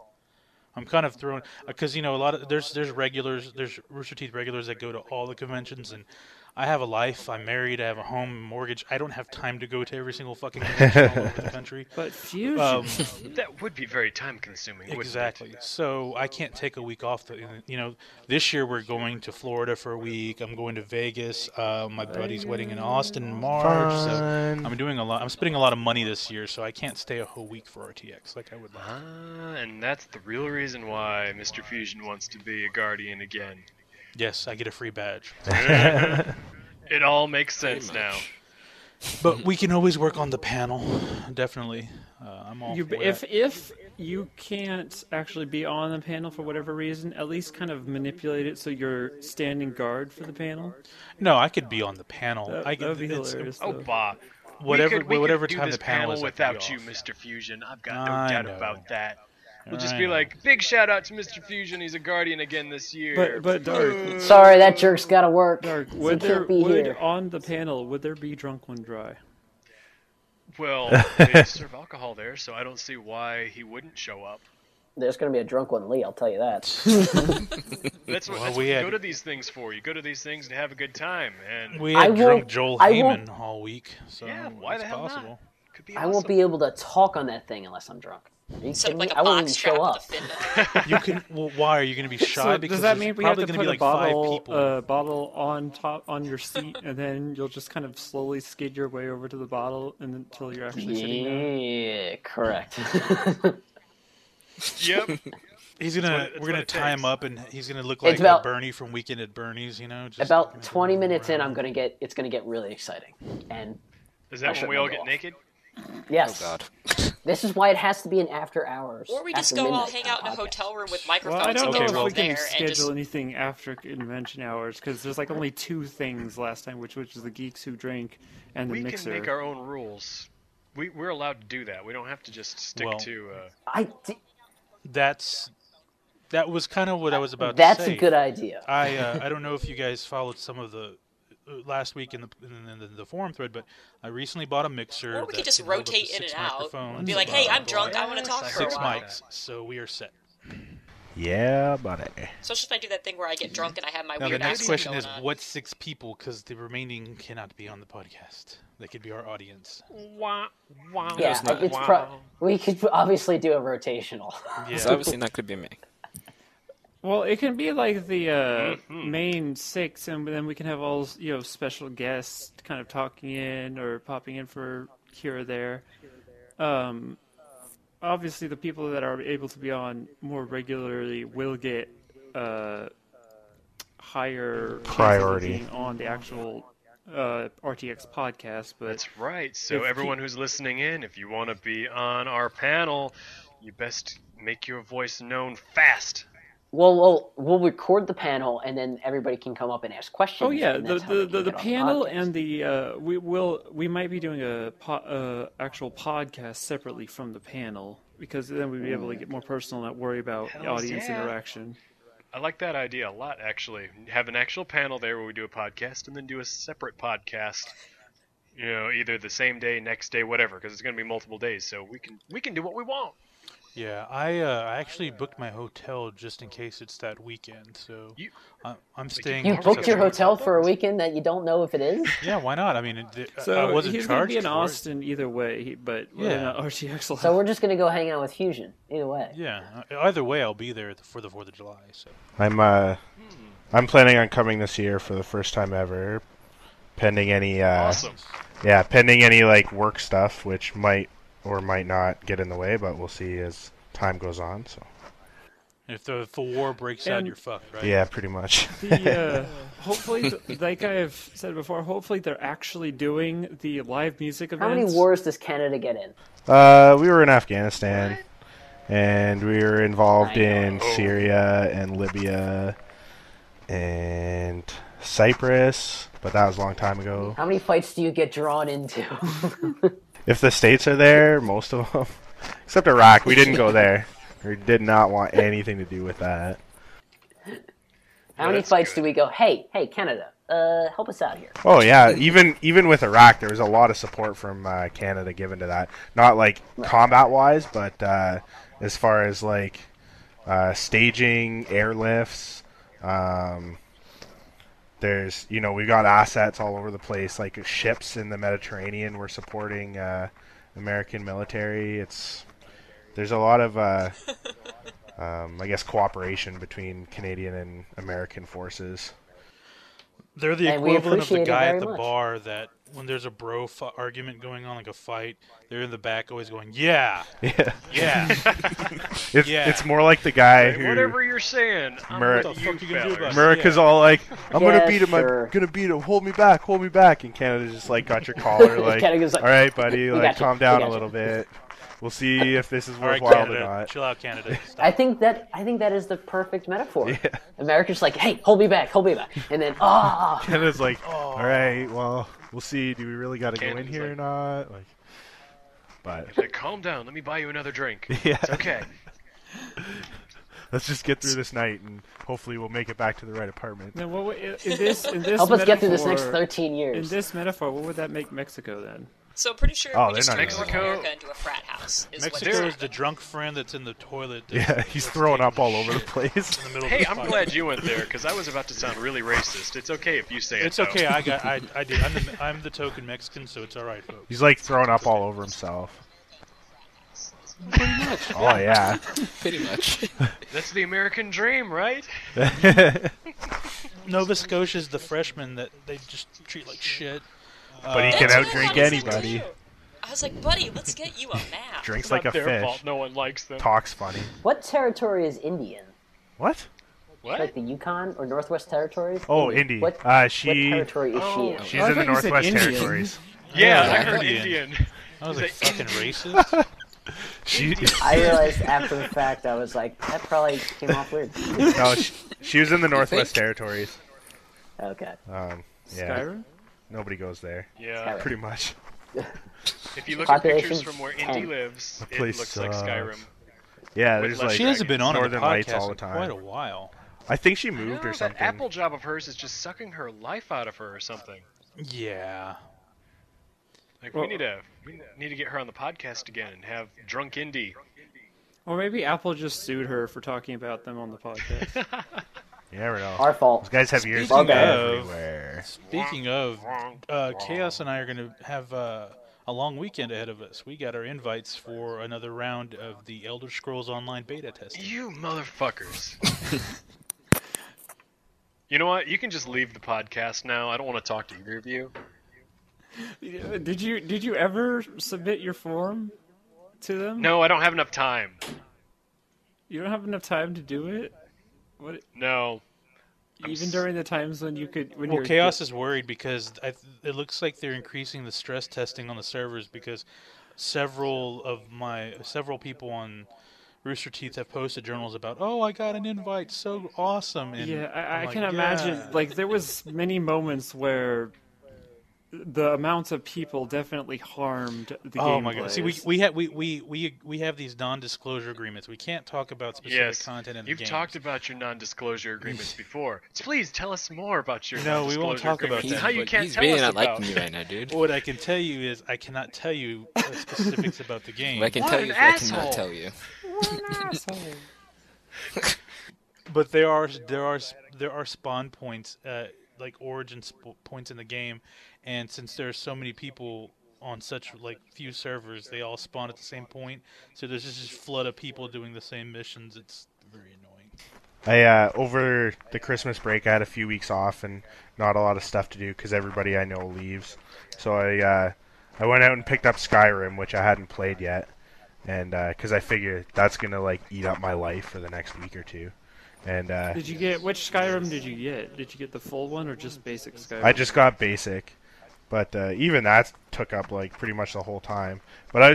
I'm kind of throwing, because a lot of there's regulars, there's Rooster Teeth regulars that go to all the conventions, and I have a life. I'm married. I have a home, mortgage. I don't have time to go to every single fucking convention all over the country. But Fusion, That would be very time consuming. Exactly. So I can't take a week off. This year we're going to Florida for a week. I'm going to Vegas. My buddy's wedding in Austin in March. So Fun. I'm doing a lot. I'm spending a lot of money this year, so I can't stay a whole week for RTX like I would like. And that's the real reason why Mr. Fusion wants to be a Guardian again. Yes, I get a free badge. It all makes sense now. But we can always work on the panel. Definitely. I'm all for if that. if you can't actually be on the panel for whatever reason, at least kind of manipulate it so you're standing guard for the panel. No, I could be on the panel. That I could, would be it's- hilarious. Oh, though. bah. Whatever, we whatever could time do the this panel panel is, I could without be you, off. Mr. Fusion. I've got no I doubt know. about that. We'll just I be know. like, big shout out to Mr. Fusion. He's a Guardian again this year. But Dark, Sorry, that jerk's got to work. Dark, He would can't be here. on the panel would there be Drunk One Dry? Well, they serve alcohol there, so I don't see why he wouldn't show up. There's going to be a drunk one, Lee. I'll tell you that. That's what, Well, that's we what you had- go to these things for. You go to these things to have a good time, and We I had drunk won't- Joel I won't- Heyman all week, so yeah, why it's the hell possible. not? Could be I awesome. won't be able to talk on that thing unless I'm drunk. Are you Instead kidding of me? like a I won't even box trap show with up. a fin on it. You can. Well, why are you going to be shy? So because does that there's mean we have probably to going put to be a like bottle, 5 people? bottle on top on your seat, and then you'll just kind of slowly skid your way over to the bottle until you're actually sitting down? Yeah, correct. Yep. He's what gonna. it- that's We're gonna what it tie him takes. up, and he's gonna look like about- Bernie from Weekend at Bernie's. Just About 20 minutes in, it's gonna get really exciting. And Is I that when shut we my all door get off. naked? yes, Oh God. this is why it has to be an after hours. Or we just after go all midnight hang kind out of in a podcast. hotel room with Well, microphones I don't and know get if drunk we can there and schedule just anything after convention hours because there's like only 2 things last time, which was the Geeks Who Drink and the We Mixer. can make our own rules. We're allowed to do that. We don't have to just stick Well, to. That was kind of what I was about That's to say. a good idea. I don't know if you guys followed some of the last week in the forum thread, but I recently bought a mixer. Or we could that just can hold up to rotate in 6 and out microphones, and be like, hey, I'm blah, drunk, blah, I want to talk Yes, for a 6 while. mics, so we are set. Yeah, buddy. Especially if I do that thing where I get drunk and I have my Now, the weird next accent question going is, on. what 6 people? Because the remaining cannot be on the podcast. They could be our audience. Wah, wah, Yeah, not. it's wah. we could obviously do a rotational. Yeah. It's obviously not going to be me. Well, it can be like the main 6, and then we can have all special guests kind of talking in or popping in for here or there. Obviously, the people that are able to be on more regularly will get higher chances of Priority. being on the actual RTX podcast. But That's right. So if everyone who's listening in, if you want to be on our panel, you best make your voice known fast. Well, we'll record the panel, and then everybody can come up and ask questions. oh yeah, and that's how they the can get on panel podcast. and the we might be doing a actual podcast separately from the panel, because then we'd be able to get more personal and not worry about Hells audience yeah. interaction. I like that idea a lot, actually. Have an actual panel there where we do a podcast, and then do a separate podcast. Either the same day, next day, whatever, because it's going to be multiple days. So we can do what we want. Yeah, I actually booked my hotel just in case it's that weekend. So I'm staying. You Are booked we your gonna- hotel for a weekend that you don't know if it is? Yeah, why not? I mean, I So wasn't he's going to charged be in for it. Austin either way, but Yeah. RTX will So we're just gonna go hang out with Fusion. Either way. Yeah, either way, I'll be there for the 4th of July. So I'm planning on coming this year for the first time ever, pending any Awesome. pending any like work stuff, which might or might not get in the way, but we'll see as time goes on. So if the war breaks out, And- you're fucked, right? yeah, pretty much. Hopefully, like I've said before, hopefully they're actually doing the live music events. How many wars does Canada get in? We were in Afghanistan, and we were involved I know. in Syria and Libya and Cyprus, but that was a long time ago. How many fights do you get drawn into? If the states are there, most of them, except Iraq, we didn't go there. We did not want anything to do with that. How many that's fights good. do we go? Hey, Canada, help us out here. Oh yeah, even with Iraq, there was a lot of support from Canada given to that. Not like combat wise, but as far as like staging, airlifts. There's we've got assets all over the place, like ships in the Mediterranean. We're supporting American military. There's a lot of I guess cooperation between Canadian and American forces. They're the And we equivalent of the appreciate it guy very at the much. bar that when there's a argument going on, like a fight, they're in the back always going, yeah, Yeah, yeah. Yeah. it's more like the guy Hey, who whatever you're saying, I'm Mer- with What the you fuck you gonna do about fellas. it? America's all like, I'm Yeah, gonna beat him, sure. I'm gonna beat him, hold me back, and Canada's just like got your collar, like, Canada's like, all right, buddy, "We like got you, calm we down got a you." little bit. We'll see if this is All right, worthwhile or Canada, not. chill out, Canada. I think that is the perfect metaphor. Yeah. America's like, hey, hold me back, and then Canada's like, all right, well, we'll see. Do we really got to go in Canada's here or like- not? Like, but Like, calm down. Let me buy you another drink. yeah, It's okay. let's just get through this night, and hopefully we'll make it back to the right apartment. Now, in this help us get through this next metaphor- 13 In years. this metaphor, what would that make Mexico then? So I'm pretty sure Oh, we they're just not turned gonna North go. America into a frat house. Is Mexico what's is the drunk friend that's in the toilet. Yeah, he's throwing up all over the place. In the middle Hey, of I'm the glad you went there because I was about to sound really racist. It's okay if you say it. It's though. okay. I did. I'm the token Mexican, so it's all right, folks. He's like throwing up all over himself. Pretty much. Oh yeah. Pretty much. That's the American dream, right? Nova Scotia's the freshman that they just treat like shit. But he That's can what I outdrink thought he said, anybody. too. I was like, buddy, let's get you a map. Drinks It's like a not their fish. fault. No one likes them. Talks funny. What territory is Indian? What? What? Like the Yukon or Northwest Territories? Oh, Indy. What, She what territory is she in? she's Oh, I in the thought you said Northwest Indian. Territories. Yeah, Yeah, I heard Indian. Indian. I was like, Is it fucking racist. She I realized after the fact, I was like, that probably came off weird. no, she was in the Northwest Territories. Okay. Yeah, Skyrim? nobody goes there. Yeah. Pretty much. If you look at pictures Population's from where 10. Indy lives, The it place looks like sucks. Skyrim. Yeah, With there's less like She hasn't been on Northern the Lights podcast all the in time. quite a while. I think she No, moved or that something. Apple job of hers is just sucking her life out of her or something. Yeah. Like Well- we need to get her on the podcast again and have drunk Indy. Or maybe Apple just sued her for talking about them on the podcast. You never know. Our fault. Those guys have ears Speaking everywhere. Chaos and I are going to have a long weekend ahead of us. We got our invites for another round of the Elder Scrolls Online beta testing. You motherfuckers. You know what? You can just leave the podcast now. I don't want to talk to either of you. Did you ever submit your form to them? No, I don't have enough time. You don't have enough time to do it? What? No. Even during the times when you could... Well, Chaos is worried because it looks like they're increasing the stress testing on the servers because several people on Rooster Teeth have posted journals about, oh, I got an invite, so awesome. And yeah, I like, can imagine. Like, there was many moments where the amounts of people definitely harmed the game. Oh my god! See, we have these non-disclosure agreements. We can't talk about specific content in the game. You've talked about your non-disclosure agreements before. So please tell us more about your No, we non-disclosure won't talk about agreements that. and how you can't He's tell really us not about. liking me right now, dude. What I can tell you is I cannot tell you specifics about the game. What I can What tell an you is I asshole. cannot tell you. But there are spawn points, like origin points in the game, and since there are so many people on such like few servers, they all spawn at the same point. So there's just this flood of people doing the same missions. It's very annoying. I over the Christmas break, I had a few weeks off and not a lot of stuff to do because everybody I know leaves. So I went out and picked up Skyrim, which I hadn't played yet, and because I figured that's gonna like eat up my life for the next week or two. And Did you get... Which Skyrim did you get? Did you get the full one or just basic Skyrim? I just got basic, but even that took up like pretty much the whole time. But I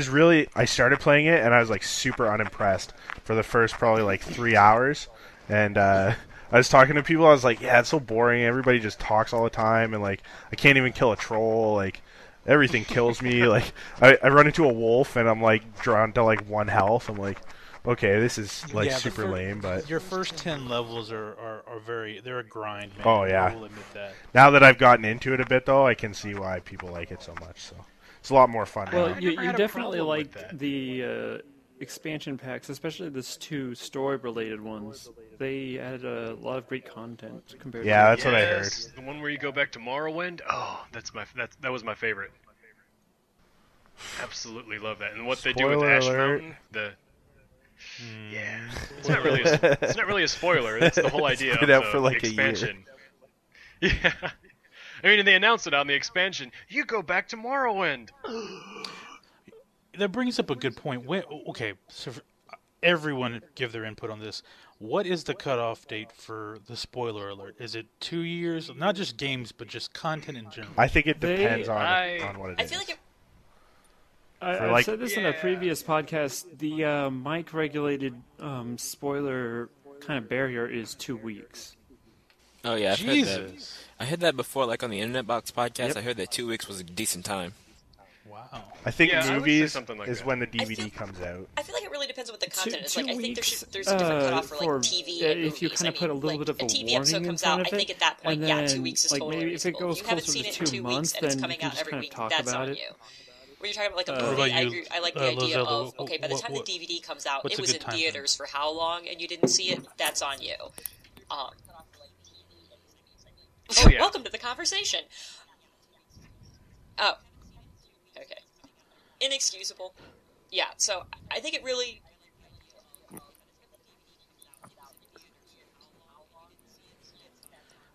started playing it and I was like super unimpressed for the first probably like 3 hours. And I was talking to people, I was like, yeah, it's so boring. Everybody just talks all the time, and like I can't even kill a troll. Like everything kills me. Like I run into a wolf and I'm like drawn to like 1 health. I'm like, okay, this is like super lame. But your first 10 levels are they're a grind, man. Oh yeah. I will admit that. Now that I've gotten into it a bit, though, I can see why people like it so much. So it's a lot more fun now. Well, you never had a definitely problem with liked that. the expansion packs, especially those 2 story-related ones. They added a lot of great content compared Yeah, to... that's what I heard. Yes, the one where you go back to Morrowind. Oh, that was my favorite. Absolutely love that. And what they do with Spoiler Ash alert. Mountain, it's not really a spoiler. That's the whole idea It's of been out the for like a year. expansion. Yeah. I mean, they announced it on the expansion. You go back to Morrowind. That brings up a good point. Okay, so everyone give their input on this. What is the cutoff date for the spoiler alert? Is it 2 years? Not just games, but just content in general. I think it depends on what it is. I feel like it, I've like- said this in a previous podcast. The mic-regulated spoiler kind of barrier is 2 weeks. Oh yeah, I've heard that. Jesus. I heard that before, like on the Internet Box podcast. Yep. I heard that 2 weeks was a decent time. Wow. I think Yeah, I would say movies something like is that. when the I DVD feel- comes out. I feel like it really depends on what the content is. Two Like, I think weeks, there's a different cutoff for like for, TV if and movies. you kind of put a little like, bit of a TV episode warning in comes front out, of I think it, at that point, and yeah, then, 2 weeks is like, totally maybe if it reasonable. goes You haven't closer seen to it in 2 2 months, weeks and it's then coming you can out just every kind of week. talk That's about on it. you. When you're talking about like a What movie, about you, I like the idea Lozelle, of okay, by the time what- the DVD comes out, what's it a was good in time theaters for how long, and you didn't see it. That's on you. Oh, yeah. Welcome to the conversation. Oh, okay. Inexcusable. Yeah, so I think it really...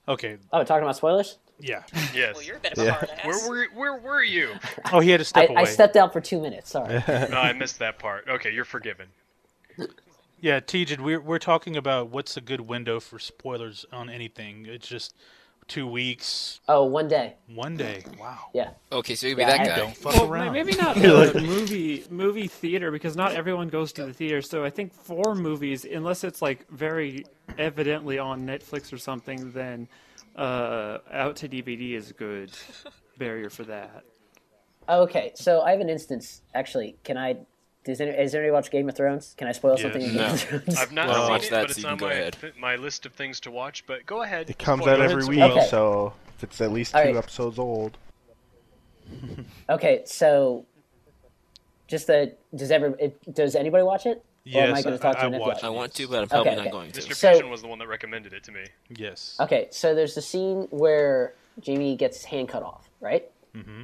Okay. Oh, talking about spoilers? Yeah. Yes. Well, you're a bit of a hard ass. Where were you? Oh, he had to step away. I stepped out for 2 minutes. Sorry. No, I missed that part. Okay, you're forgiven. Yeah, Tejid, we're talking about what's a good window for spoilers on anything. It's just 2 weeks, Oh, 1 day. 1 day. Wow. Yeah. Okay, so you could be Yeah, that I guy. Don't fuck Well, around. maybe not the movie theater, because not everyone goes to the theater. So I think for movies, unless it's like very evidently on Netflix or something, then out to DVD is a good barrier for that. Okay, so I have an instance. Actually, can I? Has anybody watched Game of Thrones? Can I spoil Yes. something in No. Game of Thrones? I've not Well, seen watch it, that, but so it's you can on go ahead. my list of things to watch. But go ahead. It comes Spoiler out ahead, every spoil. week, Okay. so if it's at least 2 All right. episodes old. Okay, so Just that does anybody watch it? Or am I Yes, going to talk to I Nick watched about I it? want to, but I'm probably Okay, not okay. going to. Mr. So- Fusion was the one that recommended it to me. Yes. Okay, so there's the scene where Jamie gets his hand cut off, right? Mm-hmm.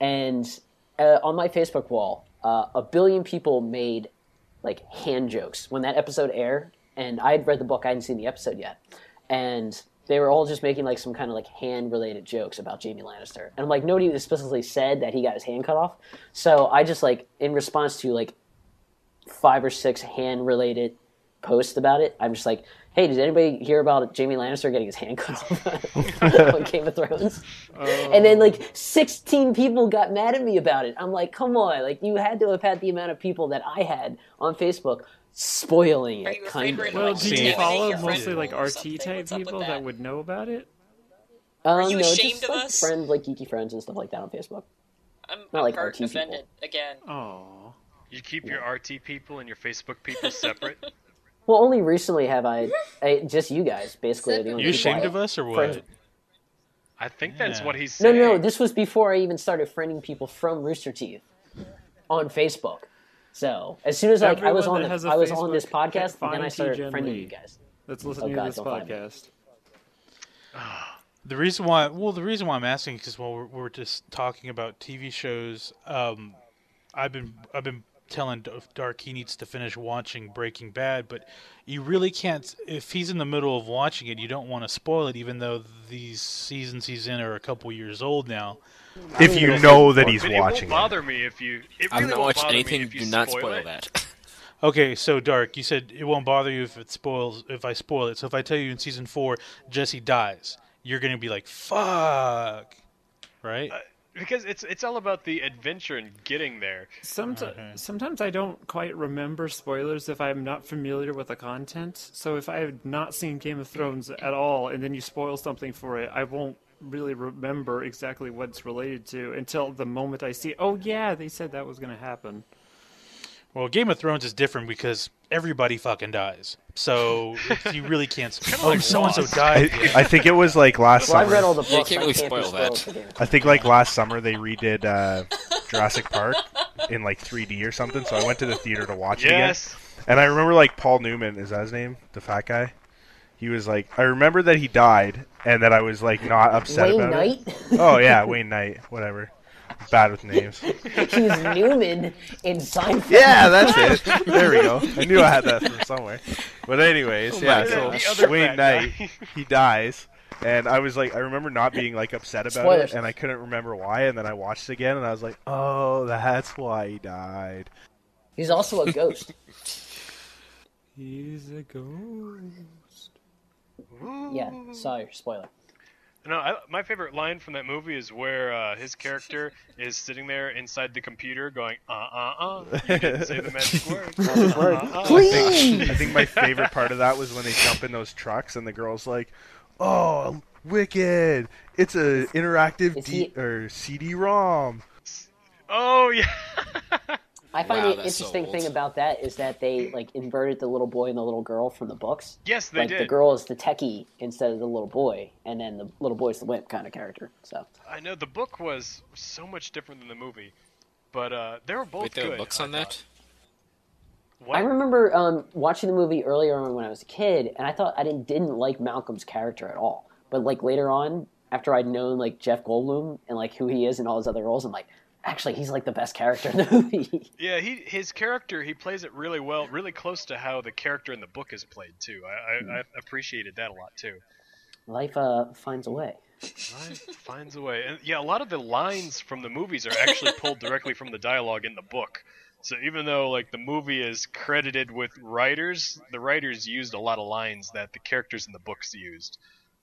And on my Facebook wall, a billion people made like hand jokes when that episode aired, and I had read the book, I hadn't seen the episode yet, and they were all just making like some kind of like hand related jokes about Jamie Lannister, and I'm like, nobody explicitly said that he got his hand cut off, so I just like in response to like 5 or 6 hand related posts about it, I'm just like, hey, did anybody hear about Jamie Lannister getting his hand cut off on Game of Thrones? And then like 16 people got mad at me about it. I'm like, come on, like you had to have had the amount of people that I had on Facebook spoiling Are it, you afraid kind we're of. gonna Well, like do you contaminate follow your friend mostly like pool or RT something? type What's up with people that would know about it? Are you No, ashamed just of like us? friends, like geeky friends and stuff like that on Facebook. I'm like hurt, RT people. offended again. Oh, You keep your RT people and your Facebook people separate. Well, only recently have I just you guys basically. Are the only You people ashamed I- of us or friends- what? I think that's Yeah. what he's No, saying. no, this was before I even started friending people from Rooster Teeth on Facebook. So as soon as like I was Everyone on that has a I was on this Facebook, podcast, then I find started T-Gen friending Lee. you guys. that's listening Oh, God, to this don't find me. podcast. The reason why I'm asking is because while we're just talking about TV shows, I've been telling Dark he needs to finish watching Breaking Bad, but you really can't. If he's in the middle of watching it, you don't want to spoil it, even though these seasons he's in are a couple years old now. If you know that he's But watching it won't bother me if you. It I've really not won't watched bother me anything. if you Do not spoil spoil it. that. Okay, so Dark, you said it won't bother you if I spoil it. So if I tell you in season 4 Jesse dies, you're gonna be like, "Fuck," right? Because it's all about the adventure and getting there. Sometimes I don't quite remember spoilers if I'm not familiar with the content. So if I have not seen Game of Thrones at all, and then you spoil something for it, I won't really remember exactly what it's related to until the moment I see, oh yeah, they said that was going to happen. Well, Game of Thrones is different because everybody fucking dies. So you really can't. Oh, like so and so Lost. died. I think it was like last Well, I've summer. read all the Yeah, you books. can't I really can't be spoil spoiled that. for Game of I Thrones. think like last summer they redid Jurassic Park in like 3D or something. So I went to the theater to watch it again. Yes. And I remember like Paul Newman, is that his name? The fat guy? He was like, I remember that he died and that I was like not upset Wayne about Knight. it. Oh yeah, Wayne Knight, whatever. Bad with names. He's Newman in Seinfeld. Yeah, that's it. There we go. I knew I had that from somewhere. But anyways, yeah, so The other Wayne fat Knight, guy. he dies. And I was like, I remember not being like upset about Spoilers. it, and I couldn't remember why. And then I watched it again, and I was like, oh, that's why he died. He's also a ghost. He's a ghost. Yeah, sorry, spoiler. No, my favorite line from that movie is where his character is sitting there inside the computer going, you didn't say the magic word. I think my favorite part of that was when they jump in those trucks, and the girl's like, oh, wicked! It's a interactive Is he- CD-ROM. Oh, yeah. I find Wow, the that's so interesting old. thing about that is that they like inverted the little boy and the little girl from the books. Yes, they Like did. the girl is the techie instead of the little boy, and then the little boy's the wimp kind of character. So I know the book was so much different than the movie, but they were both Wait, there good. were books I on thought. that? What? I remember watching the movie earlier on when I was a kid, and I thought I didn't like Malcolm's character at all. But like later on, after I'd known like Jeff Goldblum and like who he is and all his other roles, I'm like, actually, he's like the best character in the movie. Yeah, his character, he plays it really well, really close to how the character in the book is played too. I appreciated that a lot too. Life finds a way. Life finds a way, and yeah, a lot of the lines from the movies are actually pulled directly from the dialogue in the book. So even though like the movie is credited with writers, the writers used a lot of lines that the characters in the books used.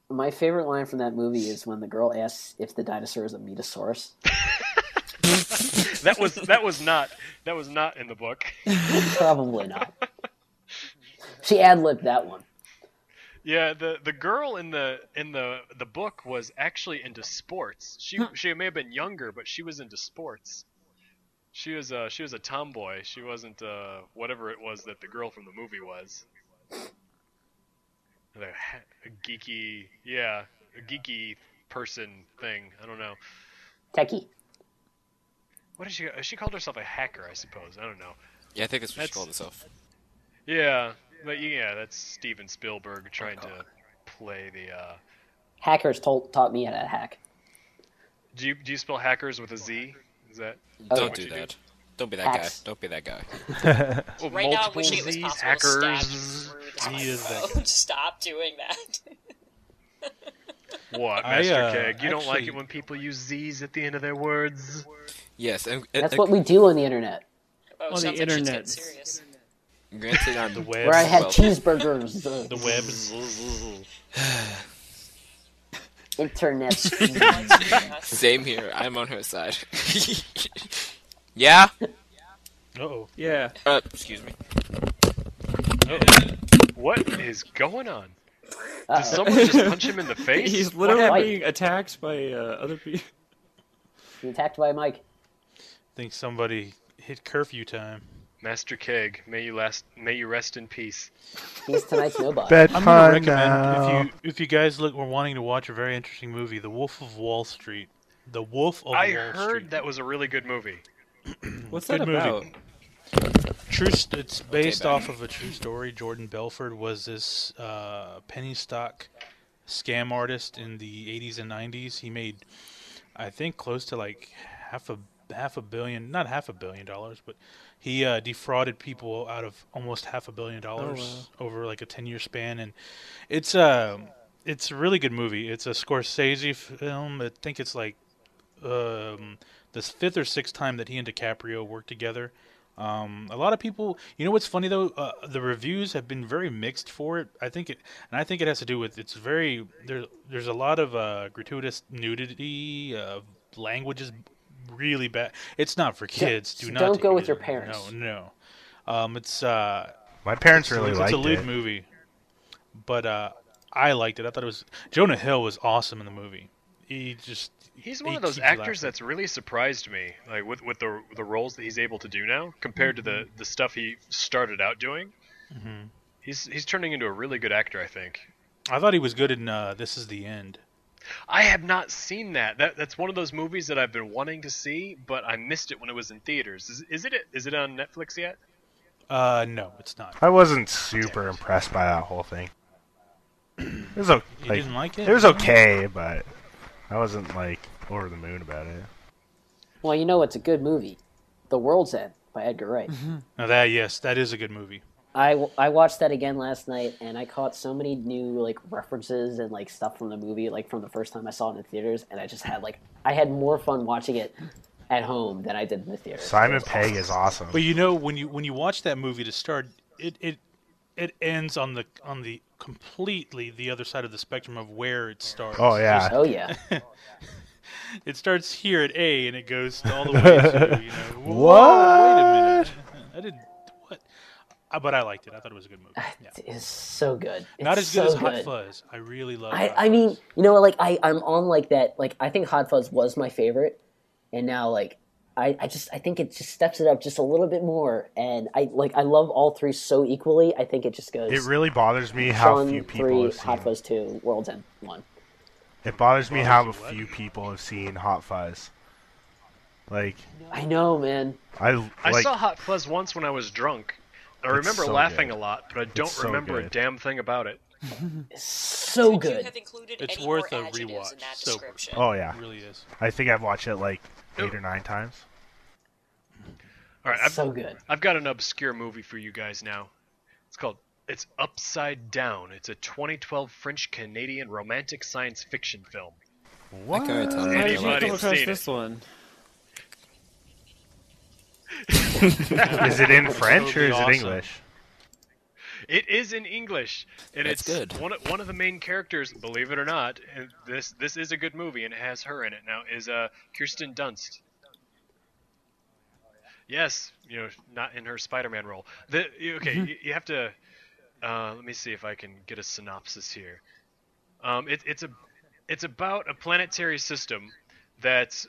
My favorite line from that movie is when the girl asks if the dinosaur is a metasaurus. That was not in the book. Probably not. She ad-libbed that one. Yeah, the girl in the book was actually into sports. She may have been younger, but she was into sports. She was a tomboy. She wasn't whatever it was that the girl from the movie was. A geeky person thing. I don't know. Techie. what did she called herself a hacker, I suppose. I don't know. Yeah, I think that's what she called herself. Yeah, but yeah, that's Steven Spielberg trying to play the. Hackers taught me how to hack. Do you spell hackers with a Z? Is that? Don't what do you that. Don't be that Hacks. guy. Don't be that guy. Well, Right now, I'm multiple wishing it was Zs, possible hackers. to stab you through He the is that microphone. Stop doing that. What, I, Master Keg? You don't like actually- it when people use Z's at the end of their words? Yes, and That's what we do on the internet, Oh, On the sounds like shit's internet. getting serious. granted on The web. where I had Well- cheeseburgers. The web. Internet. Same here. I'm on her side. Yeah. Uh-oh. Yeah. Excuse me. What is going on? Did someone just punch him in the face? He's What literally happened? being attacked by other people. Attacked by Mike. Think somebody hit curfew time. Master Keg, may you rest in peace. He's tonight's nobody. I'm gonna Bedtime recommend now. if you guys were wanting to watch a very interesting movie, The Wolf of Wall Street. The Wolf of I Wall heard Street. that was a really good movie. What's Good that about? movie. It's based off of a true story. Jordan Belfort was this penny stock scam artist in the 80s and 90s. He made, I think, close to like half a billion, not $500 million, but he defrauded people out of almost $500 million over like a 10-year span, and it's a really good movie. It's a Scorsese film. I think it's like the fifth or sixth time that he and DiCaprio worked together. A lot of people, you know what's funny though? The reviews have been very mixed for it. I think it has to do with there's a lot of gratuitous nudity. Language is really bad. It's not for kids. Don't take go it with your in. parents. No. It's My parents really it's liked a lewd it. movie, but I liked it. I thought it was Jonah Hill was awesome in the movie. He's one he of those keeps you actors laughing. that's really surprised me, like with the roles that he's able to do now compared to the stuff he started out doing. Mm-hmm. He's turning into a really good actor, I think. I thought he was good in This Is the End. I have not seen that. That's one of those movies that I've been wanting to see, but I missed it when it was in theaters. Is it on Netflix yet? No, it's not. I wasn't super impressed by that whole thing. It was okay. You didn't like it? It was okay, but I wasn't like over the moon about it. Well, you know it's a good movie. The World's End by Edgar Wright. Now that is a good movie. I watched that again last night, and I caught so many new like references and like stuff from the movie, like from the first time I saw it in the theaters, and I just had I had more fun watching it at home than I did in the theater. Simon Pegg is awesome. But you know when you watch that movie to start, it ends on the completely the other side of the spectrum of where it starts. Oh yeah. Oh yeah. It starts here at A and it goes all the way to What? Wait a minute. I didn't what? But I liked it. I thought it was a good movie. Yeah. It is so good. Not It's as good so as Hot Fuzz. I really love. Hot I mean, Fuzz. you know, I'm on like that. Like I think Hot Fuzz was my favorite, and now I think it just steps it up just a little bit more, and I love all three so equally. I think it just goes. It really bothers me how Sean few people 3, have seen. Hot Fuzz 2, World's End 1. It bothers me how few people have seen Hot Fuzz. Like I know, man. I like, saw Hot Fuzz once when I was drunk. I It's remember so laughing good. a lot, but I don't so remember a good. damn thing about it. It's so Could you good. have included It's any worth more a adjectives rewatch. in that So- description? Oh yeah. It really is. I think I've watched it like 8 or 9 times. All right, So good. I've got an obscure movie for you guys now. It's Upside Down. It's a 2012 French-Canadian romantic science fiction film. I can't tell How did you Anybody come across seen this one? Is it in French or is it awesome. English? It is in English, and That's it's good. one of the main characters. Believe it or not, and this is a good movie, and it has her in it now. Is Kirsten Dunst? Yes, not in her Spider-Man role. You have to. Let me see if I can get a synopsis here. It's about a planetary system that's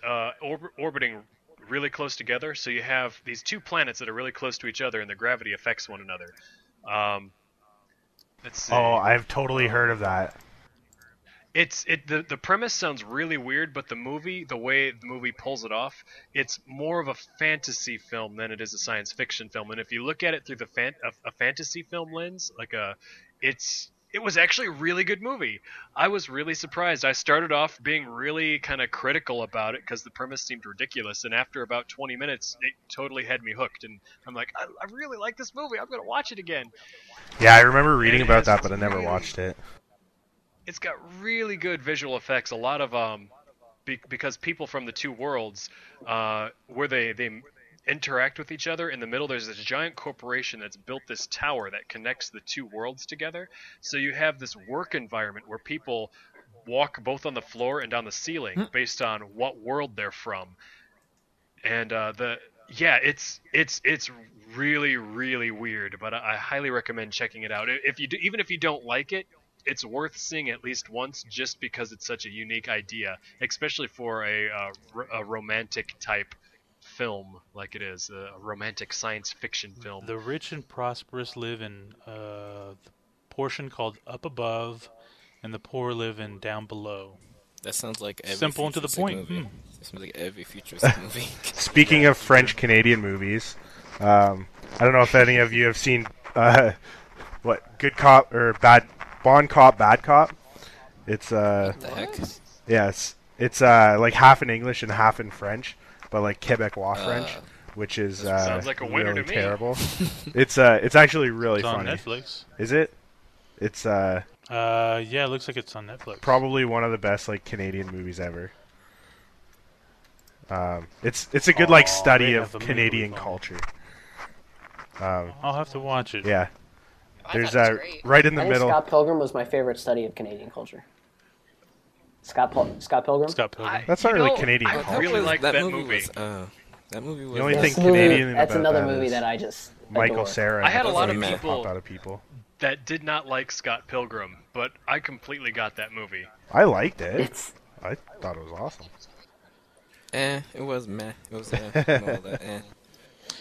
orbiting really close together. So you have these two planets that are really close to each other, and their gravity affects one another. Let's see. Oh, I've totally heard of that. The premise sounds really weird, but the way the movie pulls it off, it's more of a fantasy film than it is a science fiction film. And if you look at it through a fantasy film lens, it was actually a really good movie. I was really surprised. I started off being really kind of critical about it because the premise seemed ridiculous, and after about 20 minutes, it totally had me hooked. And I'm like, I really like this movie. I'm gonna watch it again. Yeah, I remember reading about that, but I never watched it. It's got really good visual effects. A lot of because people from the two worlds, where they interact with each other. In the middle, there's this giant corporation that's built this tower that connects the two worlds together. So you have this work environment where people walk both on the floor and on the ceiling based on what world they're from. And it's really, really weird, but I highly recommend checking it out. Even if you don't like it, it's worth seeing at least once just because it's such a unique idea, especially for a romantic type film like it is, a romantic science fiction film. The rich and prosperous live in the portion called up above, and the poor live in down below. That sounds like every simple and to the point. Movie. That sounds like every futuristic movie. Speaking of French-Canadian movies, I don't know if any of you have seen Good Cop or Bond Cop, Bad Cop. It's what the heck? Yes, it's like half in English and half in French, but like Quebecois French, which is sounds like a winner really to me. terrible. It's actually really It's on funny. Netflix. Is it? It's yeah, it looks like it's on Netflix. probably one of the best like Canadian movies ever. It's a good like study they of have a Canadian movie. culture. I'll have to watch it. Yeah, I there's thought it was great. right in the I think middle. Scott Pilgrim was my favorite study of Canadian culture. Scott Pilgrim? Scott Pilgrim. That's not really Canadian I culture. really like that movie. That movie was. The only That's thing the movie- Canadian That's about another that movie is that I just Michael adore. Cera. I had a lot of Pop people out of people. that did not like Scott Pilgrim, but I completely got that movie. I liked it. It's I thought it was awesome. It was meh. It was and all that.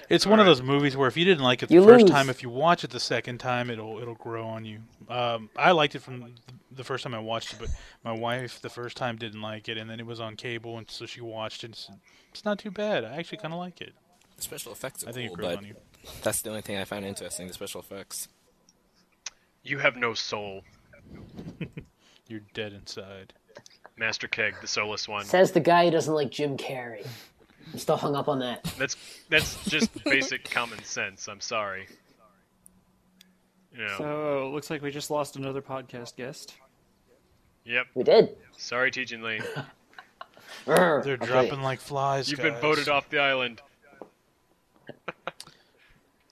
It's one of those movies where if you didn't like it the You first lose. time, if you watch it the second time, it'll grow on you. I liked it from the first time I watched it, but my wife the first time didn't like it, and then it was on cable, and so she watched it. And it's not too bad. I actually kind of like it. The special effects are I think cool, it grows but on you. that's the only thing I find interesting, the special effects. You have no soul, You're dead inside. Master Keg, the soulless one. says the guy who doesn't like Jim Carrey. I'm still hung up on that. That's just basic common sense. I'm sorry. You know. So, it looks like we just lost another podcast guest. Yep. We did. Sorry, Teejin Lee. They're dropping like flies. You've guys. been voted off the island.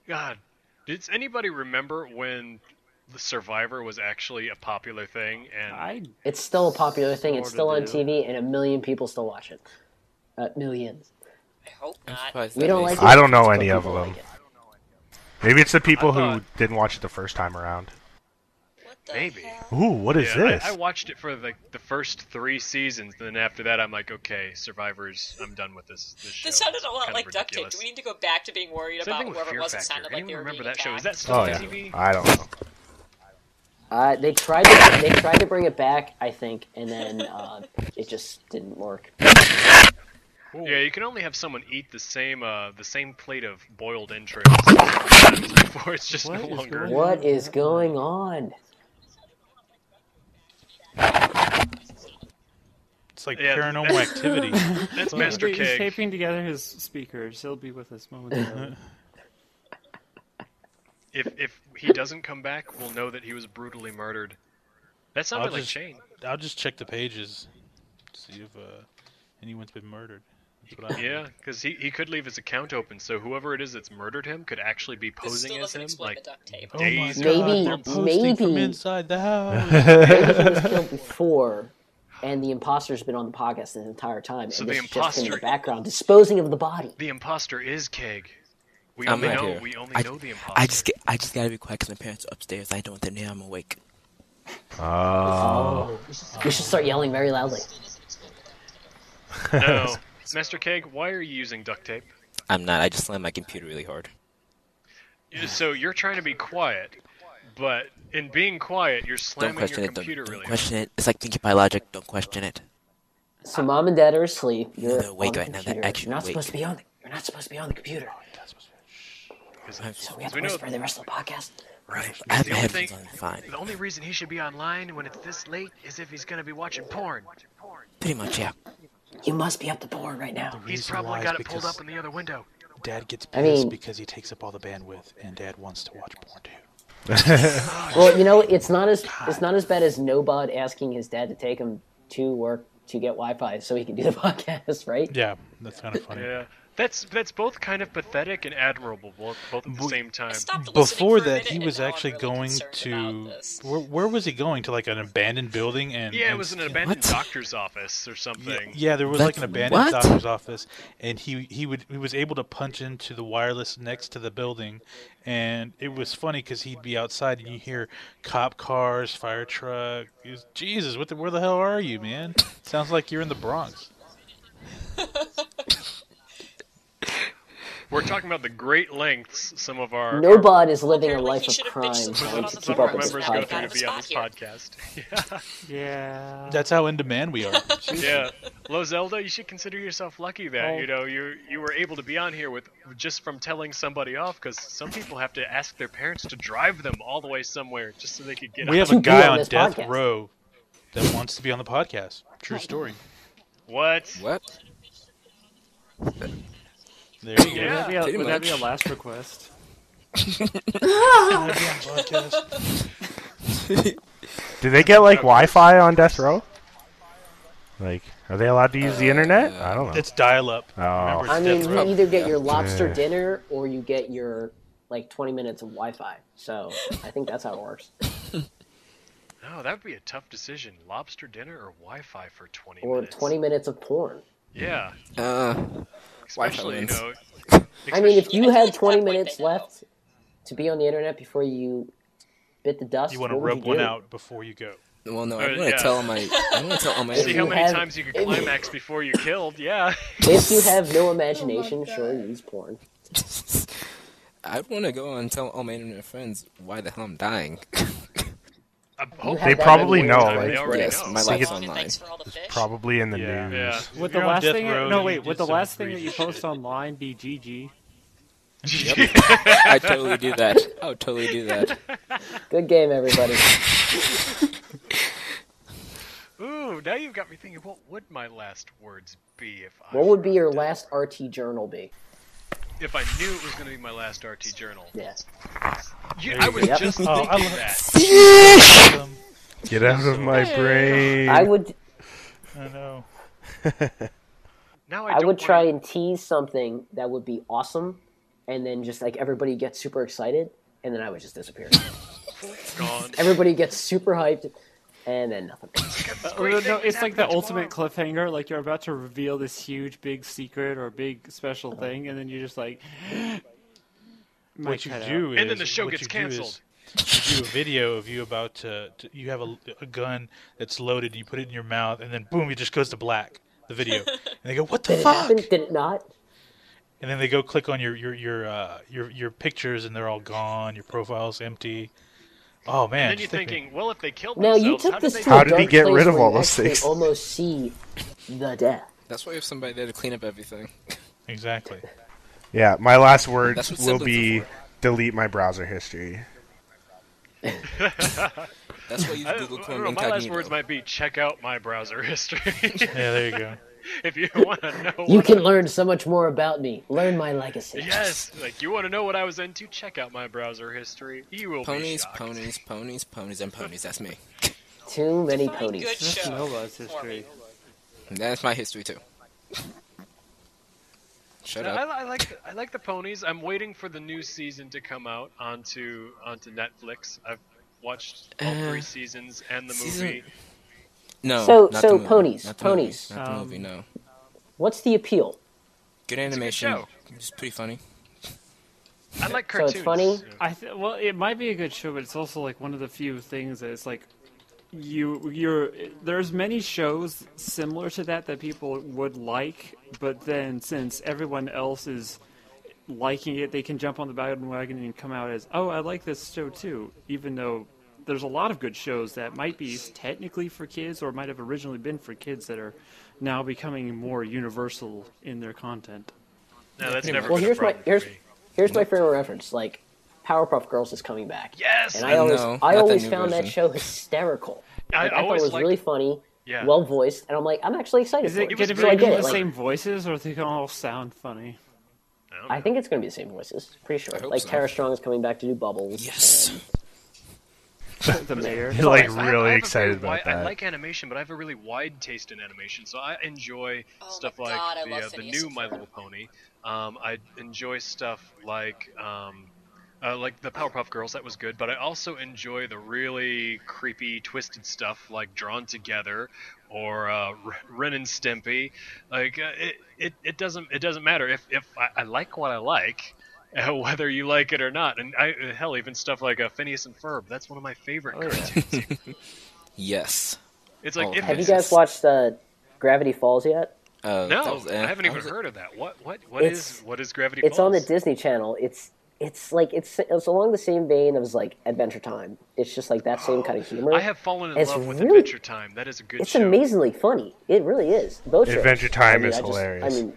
God, does anybody remember when the Survivor was actually a popular thing? And It's still a popular thing. It's still on Sorta do. TV, and a million people still watch it. Millions. I hope I'm not. surprised We that don't makes like it. I don't know but any of people them. like it. Maybe it's the people I who thought- didn't watch it the first time around. What the Maybe. hell? Ooh, what is yeah, this? I watched it for the first 3 seasons, and then after that, I'm like, okay, Survivors, I'm done with this show. This sounded a lot Kind of like Duct Tape. ridiculous. Do we need to go back to being worried Same about thing with whoever Fear it was that Factor. sounded like they Anyone were remember being that show? Is attacked? that still Oh on yeah, TV? I don't know. They tried to bring it back, I think, and then it just didn't work. Yeah, you can only have someone eat the same plate of boiled entrails before it's just What no is longer. going What is going on? It's like Yeah, paranormal that's- activity. That's Master He's Keg. taping together his speakers. He'll be with us momentarily. If he doesn't come back, we'll know that he was brutally murdered. That sounded I'll like just- Shane. I'll just check the pages, see if anyone's been murdered. That's what I Yeah, because he could leave his account open, so whoever it is that's murdered him could actually be This posing still as doesn't him, explain like the duct tape. Oh my days. god, Maybe- they're posting from maybe- inside the house. Maybe he was killed before, and the imposter's been on the podcast the entire time, So and the this is just in the imposter- background, disposing of the body. The imposter is Keg. We I'm only right know here. we only I- know the imposter. I just gotta be quiet because my parents are upstairs. I don't want them to know I'm awake. Oh. We should start yelling very loudly. No, Master Keg, why are you using duct tape? I'm not. I just slammed my computer really hard. So you're trying to be quiet, but in being quiet, you're Don't slamming question your it. computer Don't really question it. It's like thinking by logic. Don't question it. So mom and dad are asleep. You're No, wake on the right now. computer. They're actually You're not awake. supposed to be on. You're not supposed to be on the computer. hard. So we have we to know- whisper the rest of the podcast. Right. I have The my only headphones thing- on. Fine. The only reason he should be online when it's this late is if he's gonna be watching porn. Pretty much, yeah. You must be up to porn right now. He's reason probably why got is it pulled because up in the other window. Dad gets I pissed mean- because he takes up all the bandwidth, and Dad wants to watch porn too. Well, you know, it's not as bad as Nobod asking his dad to take him to work to get Wi-Fi so he can do the podcast, right? Yeah, that's kind of funny. Yeah. That's both kind of pathetic and admirable, both at the same I time. stopped listening Before for a that, minute, he and was now I'm actually really going concerned to about this. where was he going to, like an abandoned building? And Yeah, it and was an st- abandoned What? doctor's office or something. Yeah, there was like an That's- abandoned what? doctor's office, and he was able to punch into the wireless next to the building, and it was funny because he'd be outside and you hear cop cars, fire truck. Jesus, where the hell are you, man? Sounds like you're in the Bronx. We're talking about the great lengths some of our Nobod is living a Apparently life he of should have crime bitched some trying on to the keep some of up our with this members go through Out to of be his on this spot podcast. Yeah. That's how in demand we are. Yeah, Lozelda, you should consider yourself lucky that Oh. you were able to be on here with just from telling somebody off, because some people have to ask their parents to drive them all the way somewhere just so they could get We on. have a To be guy on on this death podcast. row that wants to be on the podcast. True story. What? What? There you go. Yeah. Pretty Would that be a much. last request? Do they get like Wi-Fi on death row? Like, are they allowed to use the internet? I don't know. It's dial-up. Oh. Remember, it's I mean, death you row. either get your lobster Yeah. dinner or you get your like 20 minutes of Wi-Fi. So I think that's how it works. No, that would be a tough decision. Lobster dinner or Wi-Fi for 20 Or minutes? 20 minutes of porn. Yeah, Wi-Fi especially, wins. I mean, if Yeah, I you feel had like 20 that way minutes they know. left to be on the internet before you bit the dust, You want to what would rub you one do? out before you go. Well, no, Uh, I'm gonna yeah. tell my. I'm gonna tell all my. see how you many have- times you could if- climax before you killed. Yeah. If you have no imagination, sure, use porn. I'd want to go and tell all my internet friends why the hell I'm dying. Hopefully They by probably that know, time like- They already Yes, know. my So life's long, and online. thanks for all the fish. Probably in the Yeah. news. Yeah. Would If the you're on last death thing? row, No, you wait. did Would the some last thing that you egregious post shit. online be GG? I totally do that. I would totally do that. Good game, everybody. Ooh, now you've got me thinking. What would my last words be if I What would be were your dead? last RT journal be? If I knew it was going to be my last RT journal? Yeah. I was Yep. just Oh, I thinking love- that. Get out of my brain. I would I know. Now I don't would try wanna- and tease something that would be awesome, and then just like everybody gets super excited, and then I would just disappear. Gone. Everybody gets super hyped, and then nothing. No, it's like the ultimate cliffhanger. Like you're about to reveal this huge, big secret or big special thing, and then you're just like. might What you cut do out. is, And then the show what gets you do is canceled. You do a video of you about to you have a gun that's loaded, you put it in your mouth, and then boom, it just goes to black. The video, and they go, "What the Did it fuck?" happen? Did it not? And then they go click on your pictures, and they're all gone. Your profile's empty. Oh man! And then you're just think thinking, well, if they killed Now you themselves, took how did this they to How a did he dark get place rid of where all you those actually things? almost see the death. That's why you have somebody there to clean up everything. exactly. Yeah, my last word That's what will siblings be are for. delete my browser history. That's why you I use Google don't Chrome know, my last incognito. words might be check out my browser history. Yeah, there you go. If you want to know You what can learn so much more about me. Learn my legacy. Yes, like you want to know what I was into, check out my browser history. You will be Ponies, shocked. ponies, ponies, ponies, and ponies. That's me. Too many Find ponies. good That's show Nova's for history. me. That's my history too. Shut Yeah, up. I like the ponies. I'm waiting for the new season to come out onto Netflix. I've watched all 3 seasons and the season- movie. No. So- not so the movie. ponies, Not the ponies. Movie. Not the movie. No. What's the appeal? Good a good animation. show. It's pretty funny. I like So cartoons. it's funny? Well, it might be a good show, but it's also like one of the few things that it's like there's many shows similar to that people would like, but then since everyone else is liking it, they can jump on the bandwagon and come out as, oh, I like this show too, even though there's a lot of good shows that might be technically for kids or might have originally been for kids that are now becoming more universal in their content. No, that's never Well, been a problem for me. here's my favorite reference. Like, Powerpuff Girls is coming back. Yes! And I I know, not always that new found that version. show hysterical. I Like, I thought it always was liked- really funny, Yeah. well voiced, and I'm like, I'm actually excited Is for it it. going to So I be get the it. Like, same voices, or they can all sound funny? I think it's going to be the same voices. Pretty sure. I hope Like so. Tara Strong is coming back to do Bubbles. Yes. The mayor. You're like I have really a excited very about wide, that. I like animation, but I have a really wide taste in animation, so I enjoy Oh stuff my like God, I love the Phineas new and My Ferb. Little Pony. I enjoy stuff like the Powerpuff Girls. That was good, but I also enjoy the really creepy, twisted stuff like Drawn Together or Ren and Stimpy. Like it doesn't matter if I like what I like. Whether you like it or not, and hell, even stuff like Phineas and Ferb. That's one of my favorite Oh, yeah. cartoons. Yes. It's like Oh, if Have you it's- guys watched Gravity Falls yet? That No, was, I haven't even was- heard of that. What It's- is Gravity It's Falls? on the Disney Channel. It's along the same vein as like Adventure Time. It's just like that same kind of humor. I have fallen in It's love with really- Adventure Time. That is a good It's show. amazingly funny. It really is. Both shows. Adventure Time is I just- hilarious. I mean,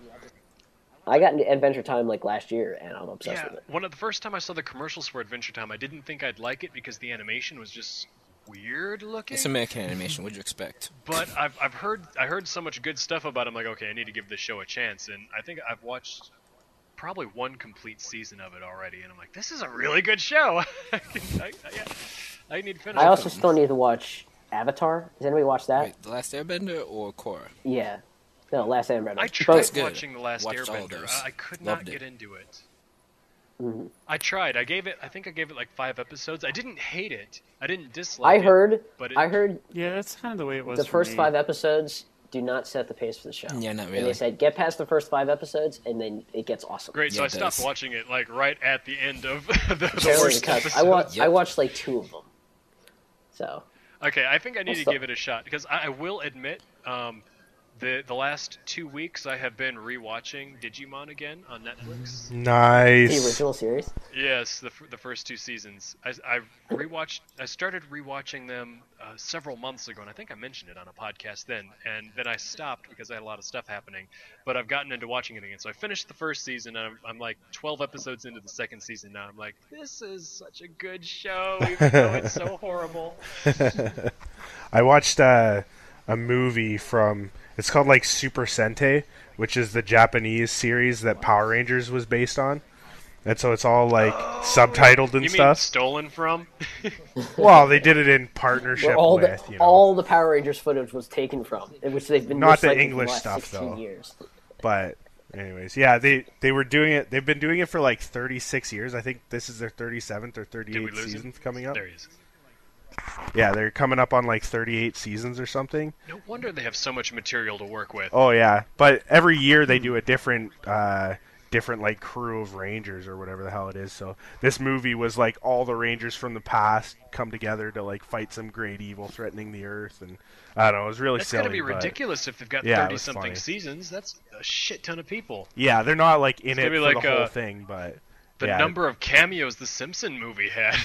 I got into Adventure Time like last year, and I'm obsessed Yeah, with it. one of the first time I saw the commercials for Adventure Time, I didn't think I'd like it because the animation was just weird looking. It's American animation. What'd you expect? But I heard so much good stuff about it. I'm like, okay, I need to give this show a chance, and I think I've watched probably one complete season of it already, and I'm like, this is a really good show. I need to finish. I it. also still need to watch Avatar. Has anybody watched that? Wait, The Last Airbender or Korra? Yeah. No, Last Airbender. I Both. tried good. watching The Last Watched all of Airbender. those. I could Loved not it. get into it. Mhm. I tried. I think I gave it like 5 episodes. I didn't hate it. I didn't dislike I heard. it. But I heard Yeah, that's kind of the way it was. the for first me. 5 episodes do not set the pace for the show. Yeah, not And they really. said get past the first 5 episodes, and then it gets awesome. Great, so Yeah, I it stopped does. watching it like right at the end of the Barely worst cut. episode. I Yep. watched like 2 of them. So Okay, I think I need to stop. give it a shot because I will admit, the last 2 weeks I have been rewatching Digimon again on Netflix. the Nice. original series. Yes, the first 2 seasons. I started rewatching them several months ago, and I think I mentioned it on a podcast then. And then I stopped because I had a lot of stuff happening. But I've gotten into watching it again. So I finished the first season, and I'm like 12 episodes into the second season now. I'm like, this is such a good show, even though it's so horrible. I watched a movie from. It's called like Super Sentai, which is the Japanese series that Power Rangers was based on. And so it's all like subtitled and You mean stuff. stolen from? Well, they did it in partnership Where all with, the you know. all the Power Rangers footage was taken from, in which they've been Not the recycling for English last stuff, 16 though. years. But anyways, yeah, they were doing it. They've been doing it for like 36 years. I think this is their 37th or Did we 38th lose seasons him? coming up. There he is. Yeah, they're coming up on like 38 seasons or something. No wonder they have so much material to work with. Oh yeah, but every year they do a different like crew of Rangers or whatever the hell it is. So this movie was like all the Rangers from the past come together to like fight some great evil threatening the Earth, and I don't know, it was really That's silly. gonna be but- ridiculous if they've got Yeah, it 30 was something funny. seasons. That's a shit ton of people. Yeah, they're not like in It's it gonna for be like, the whole uh, thing, but The yeah, number of cameos the Simpson movie had.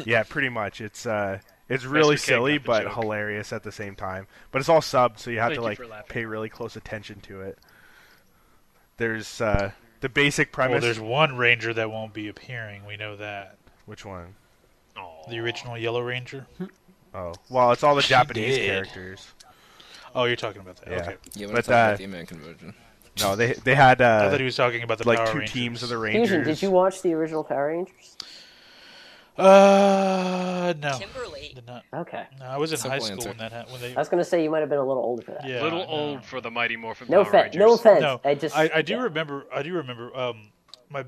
yeah, pretty much. It's really Mr. King silly got the but joke. hilarious at the same time. But it's all subbed, so you have Thank to you like for laughing. pay really close attention to it. There's the basic premise. Well, there's one Ranger that won't be appearing. We know that. Which one? Aw. The original Yellow Ranger. Oh, well, it's all the She Japanese did. characters. Oh, you're talking about that. Yeah. Okay. Yeah, we're But, not talking about the American version. No, they had I thought he was talking about the like Power 2 Rangers. teams of the Rangers. Fusion, did you watch the original Power Rangers? No. Kimberly. Did not. Okay. No, I was in Simple high school answer. when that when they. I was going to say you might have been a little older for that. Yeah. A little no. old for the Mighty Morphin No, Power Rangers. no offense. No, I do yeah. remember. I do remember. My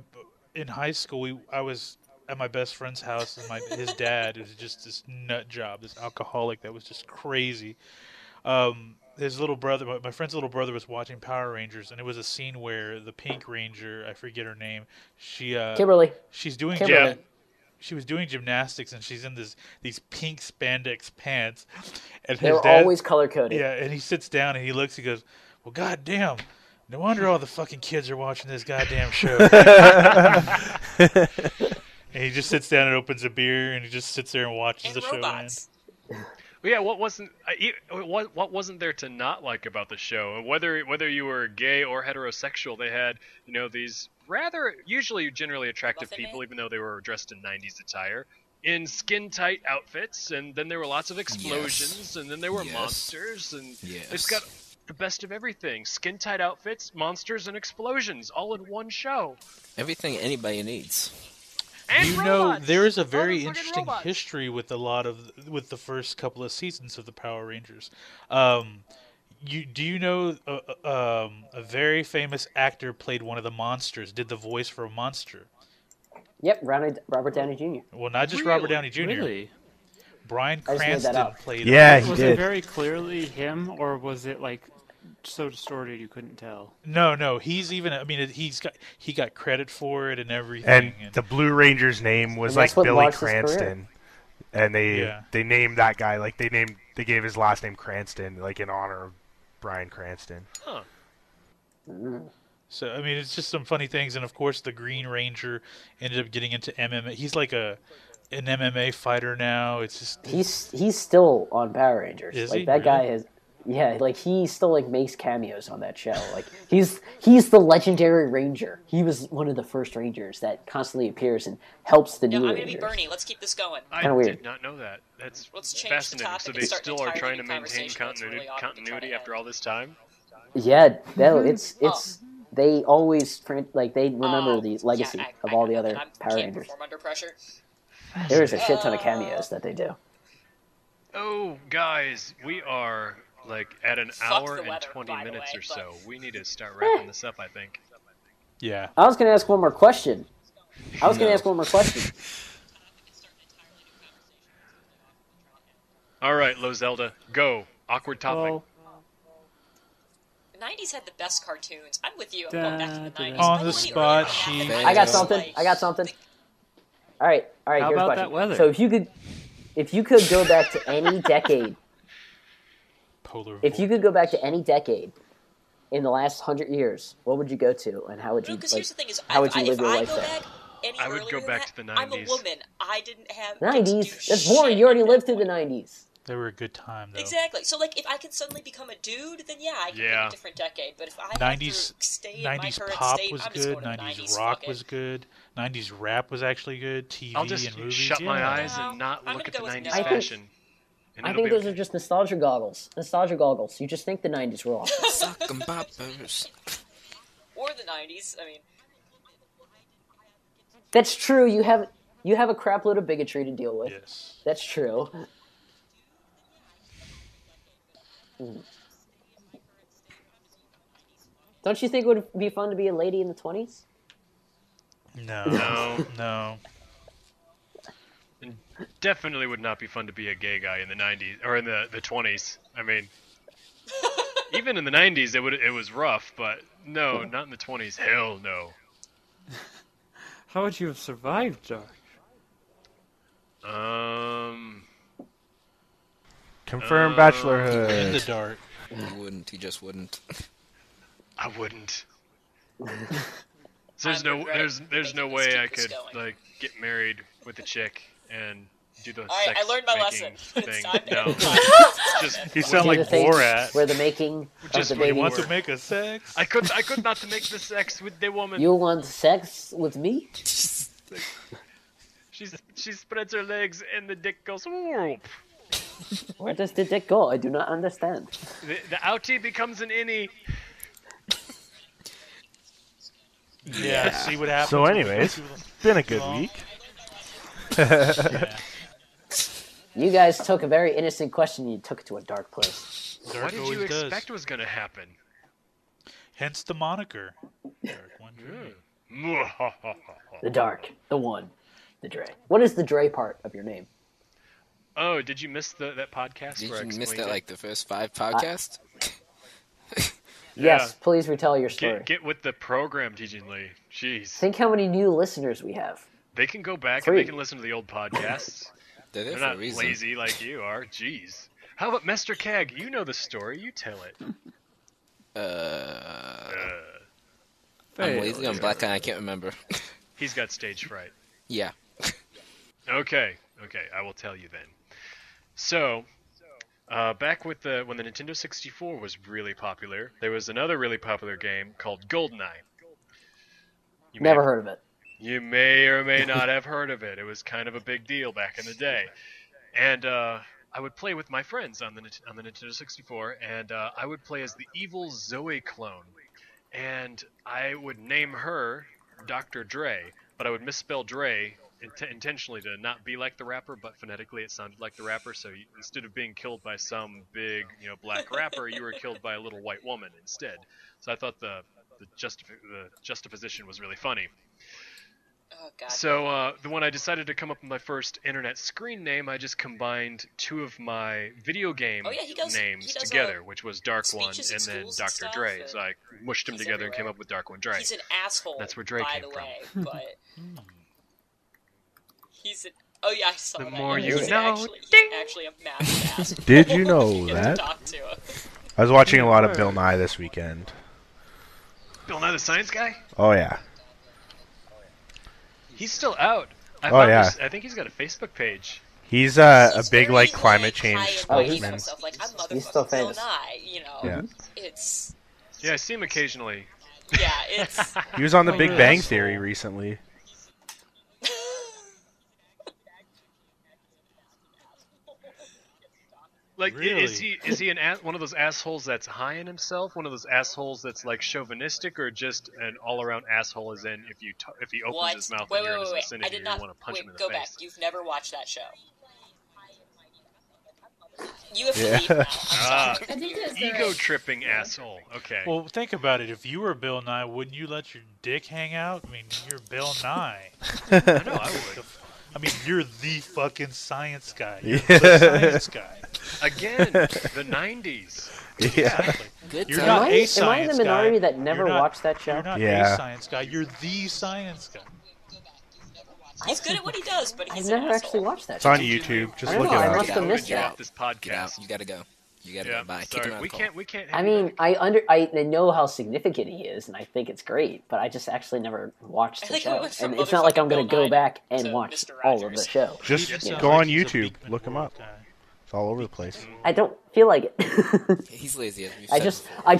in high school, I was at my best friend's house, and his dad was just this nut job, this alcoholic that was just crazy. His little brother, my friend's little brother, was watching Power Rangers, and it was a scene where the Pink Ranger, I forget her name, Kimberly. she's doing Kimberly. she was doing gymnastics, and she's in these pink spandex pants, and They his were dad, always color coded. yeah, and he sits down and he looks, he goes, "Well, goddamn, No wonder all the fucking kids are watching this goddamn show. And he just sits down and opens a beer, and he just sits there and watches And the show. robots. Well, yeah, what wasn't there to not like about the show? Whether you were gay or heterosexual, they had these rather usually generally attractive Muffin people, Man? even though they were dressed in '90s attire, in skin tight outfits, and then there were lots of explosions, and then there were Yes. monsters, and Yes. it's got the best of everything: skin tight outfits, monsters, and explosions, all in one show. Everything anybody needs. And You know, robots! there is a very Motherfucking interesting robots! history with with the first couple of seasons of the Power Rangers. Do you know a very famous actor played one of the monsters, did the voice for a monster? Yep, Robert Downey Jr. Well, not just Really? Robert Downey Jr. Really? Bryan I just made that Cranston up. played. Yeah, him. he Was did. it very clearly him, or was it like so distorted you couldn't tell? No. He's even. I mean, he got credit for it and everything. And the Blue Ranger's name was And like that's what Billy launched his career. Cranston, and Yeah. they named that guy like they gave his last name Cranston like in honor of Bryan Cranston. Huh. So I mean, it's just some funny things, and of course, the Green Ranger ended up getting into MMA. He's like an MMA fighter now. It's just He's still on Power Rangers. Is like he? that guy Really? has. Yeah, like he still like makes cameos on that show. Like he's the legendary Ranger. He was one of the first Rangers that constantly appears and helps the No, new I'm gonna Rangers. be Bernie. Let's keep this going. I Kinda weird. did not know that. That's Let's change the fascinating. topic So and they start an still are entirely trying to new maintain conversation that's really awkward to try to continuity have. after all this time. Yeah, no, it's they always like they remember Oh, the legacy yeah, of all the know other that. Power Can't Rangers. perform under pressure. There's a shit ton of cameos that they do. Oh, guys, we are like at an Fuck hour the and weather, 20 by the minutes way, or but- so. We need to start wrapping this up, I think. yeah. I was gonna ask one more question. All right, Lo Zelda, go. Awkward topic. Well, The 90s had the best cartoons. I'm with you. I'm Da, going back to the da, 90s. da. On I'm the really spot, early she- on that. I got Fangirl. something. I got something. All right. How Here's a about question. that weather? So if you could go back to any decade, Polar. if you could go back to any decade in the last 100 years, what would you go to, and how would you? Because like, here's the thing: is how would you if live your I life go there? back any I would earlier go than back that, to the I'm a 90s. woman. I didn't have get to do 90s. That's boring. shit You already at lived that through the point. 90s. They were a good time though. Exactly. So, like, if I could suddenly become a dude, then yeah, I could Yeah. pick a different decade. But if I 90s have to stay in my 90s current pop state, was I'm just good. going to the 90s 90s. rock Fuck was it. good. 90s rap was actually good. TV I'll just and movies. shut my yeah. eyes No, and not I'm look at gonna the go with 90s no. I think- fashion. And I it'll think be those okay. are just nostalgia goggles. Nostalgia goggles. You just think the 90s were awesome. Suck 'em poppers. Or the 90s. I mean, That's true. You have a crap load of bigotry to deal with. Yes. That's true. Don't you think it would be fun to be a lady in the 20s? No. No. No. And definitely would not be fun to be a gay guy in the 90s or in the 20s. I mean, even in the 90s it was rough, but no, not in the 20s. Hell no. how would you have survived, Josh? Confirmed In bachelorhood. the dark. He wouldn't. He just wouldn't. I wouldn't. I There's no regret there's making no this way keep I this could going. like get married with a chick and do the all right, sex I learned my making lesson. It's thing. time to No, end the podcast. just You sound Do like the thing Borat. Where the making Just of the when you baby. want Want to make a sex? I could not make the sex with the woman. You want sex with me? She spreads her legs and the dick goes whoop. Where does the dick go? I do not understand. The outie becomes an innie. Yeah. See what happens. So anyways, been a good week. Yeah. You guys took a very innocent question and you took it to a dark place. Dark What did you always does. expect was going to happen? Hence the moniker. Dark One. The dark, the one, the Dre. What is the Dre part of your name? Oh, did you miss that podcast Did where I you miss explained that it? like the first 5 podcasts? Yes, please retell your story. Get with the program, TJ Lee. Jeez. Think how many new listeners we have. They can go back 3. and they can listen to the old podcasts. They're there They're for a not reason. lazy like you are. Jeez. How about Mr. Keg? You know the story. You tell it. I'm lazy on Black Eye. I can't remember. He's got stage fright. Yeah. Okay, I will tell you then. So, back with when the Nintendo 64 was really popular, there was another really popular game called GoldenEye. Never heard of it. You may or may not have heard of it. It was kind of a big deal back in the day. And I would play with my friends on the Nintendo 64, and I would play as the evil Zoe clone. And I would name her Dr. Dre, but I would misspell Dre intentionally to not be like the rapper, but phonetically it sounded like the rapper. So instead of being killed by some big, black rapper, you were killed by a little white woman instead. So I thought the juxtaposition was really funny. Oh, God. So when I decided to come up with my first internet screen name, I just combined two of my video game names together, which was Dark One and then Dr. Dre. So I mushed them together and came up with Dark One Dre. He's an asshole. That's where Dre came from. But he's an. Oh yeah, I saw The that. more Yeah, you he's know. actually a massive asshole. Did you know You get to that? talk to him. I was watching a lot of Bill Nye this weekend. Bill Nye the Science Guy? Oh yeah. He's still out. Yeah. I think he's got a Facebook page. He's a He's big very, climate change high and spokesman. himself, like, I'm He's still motherfucking Bill famous. Nye, Yeah. It's Yeah, I see him occasionally. yeah, it's He was on The Oh, Big yeah. Bang Theory recently. Like, Really? is he one of those assholes that's high in himself? One of those assholes that's like chauvinistic, or just an all around asshole? As in, if he opens what? his mouth Wait, and you're in his wait. I vicinity, did you not. want to punch Wait, him in the go face. back. You've never watched that show. You have to Yeah. leave now. I'm Ah, sorry. I think that's the ego right. tripping asshole. Okay. Well, think about it. If you were Bill Nye, wouldn't you let your dick hang out? I mean, you're Bill Nye. I know I would. I mean, you're the fucking science guy. You're Yeah. the science guy. Again, the '90s. Yeah. Exactly. Good You're time. not Am I a in science the minority guy. that never You're not- watched that show? You're not Yeah. a science guy. You're the science guy. He's good at what he does, but I've he's never an actually asshole. watched that It's show. on YouTube. Just I don't look know, it I up. must have missed Get that. off this Get out. podcast. You gotta go. You gotta Yeah, go. Bye. Kick sorry. him out We of the can't. We can't. I have you mean, back. I know how significant he is, and I think it's great, but I just actually never watched I the think we show. went from And it's not like I'm going motherfucking to Bill go back Nye and to watch Mr. all of the Rogers. show. Just It sounds go like on he's a YouTube. Beekman Look him World up. guy. It's all over the place. I don't feel like it. He's lazy. As we've I said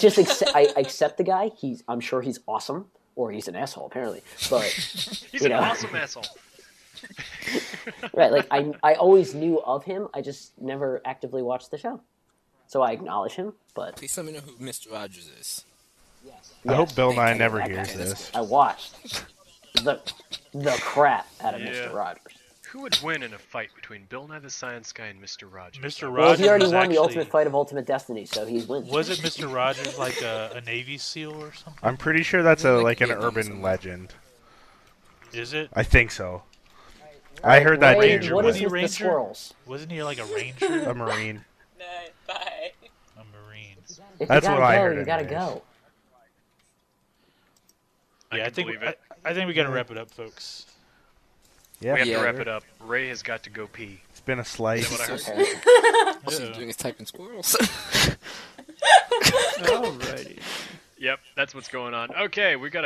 just before. I accept the guy. I'm sure he's awesome, or he's an asshole apparently. But He's you an know. awesome asshole. right, like I always knew of him. I just never actively watched the show, so I acknowledge him. But Please let me know who Mr. Rogers is. I hope Bill Nye Thank you. never that hears guy. this. I watched the crap out of Yeah. Mr. Rogers. Who would win in a fight between Bill Nye the Science Guy and Mr. Rogers? Mr. Well, Rogers he already was won actually, the ultimate fight of Ultimate Destiny, so he wins. Was it Mr. Rogers like a Navy SEAL or something? I'm pretty sure that's Yeah, like an Vietnam urban somewhere. legend. Is it? I think so. I heard that Ray, Danger what was is with the Ranger? squirrels? Wasn't he like a ranger? a Marine. Nah, bye. A marine. If That's you gotta what I go, heard you gotta anyways. go. Yeah, I can think believe it. I think we got to wrap it up, folks. Yeah, We have Yeah. to wrap it up. Ray has got to go pee. it's been a slice. Is that what I heard? Okay. All she's Uh-oh. doing is typing squirrels. Alrighty. Yep, that's what's going on. Okay, we got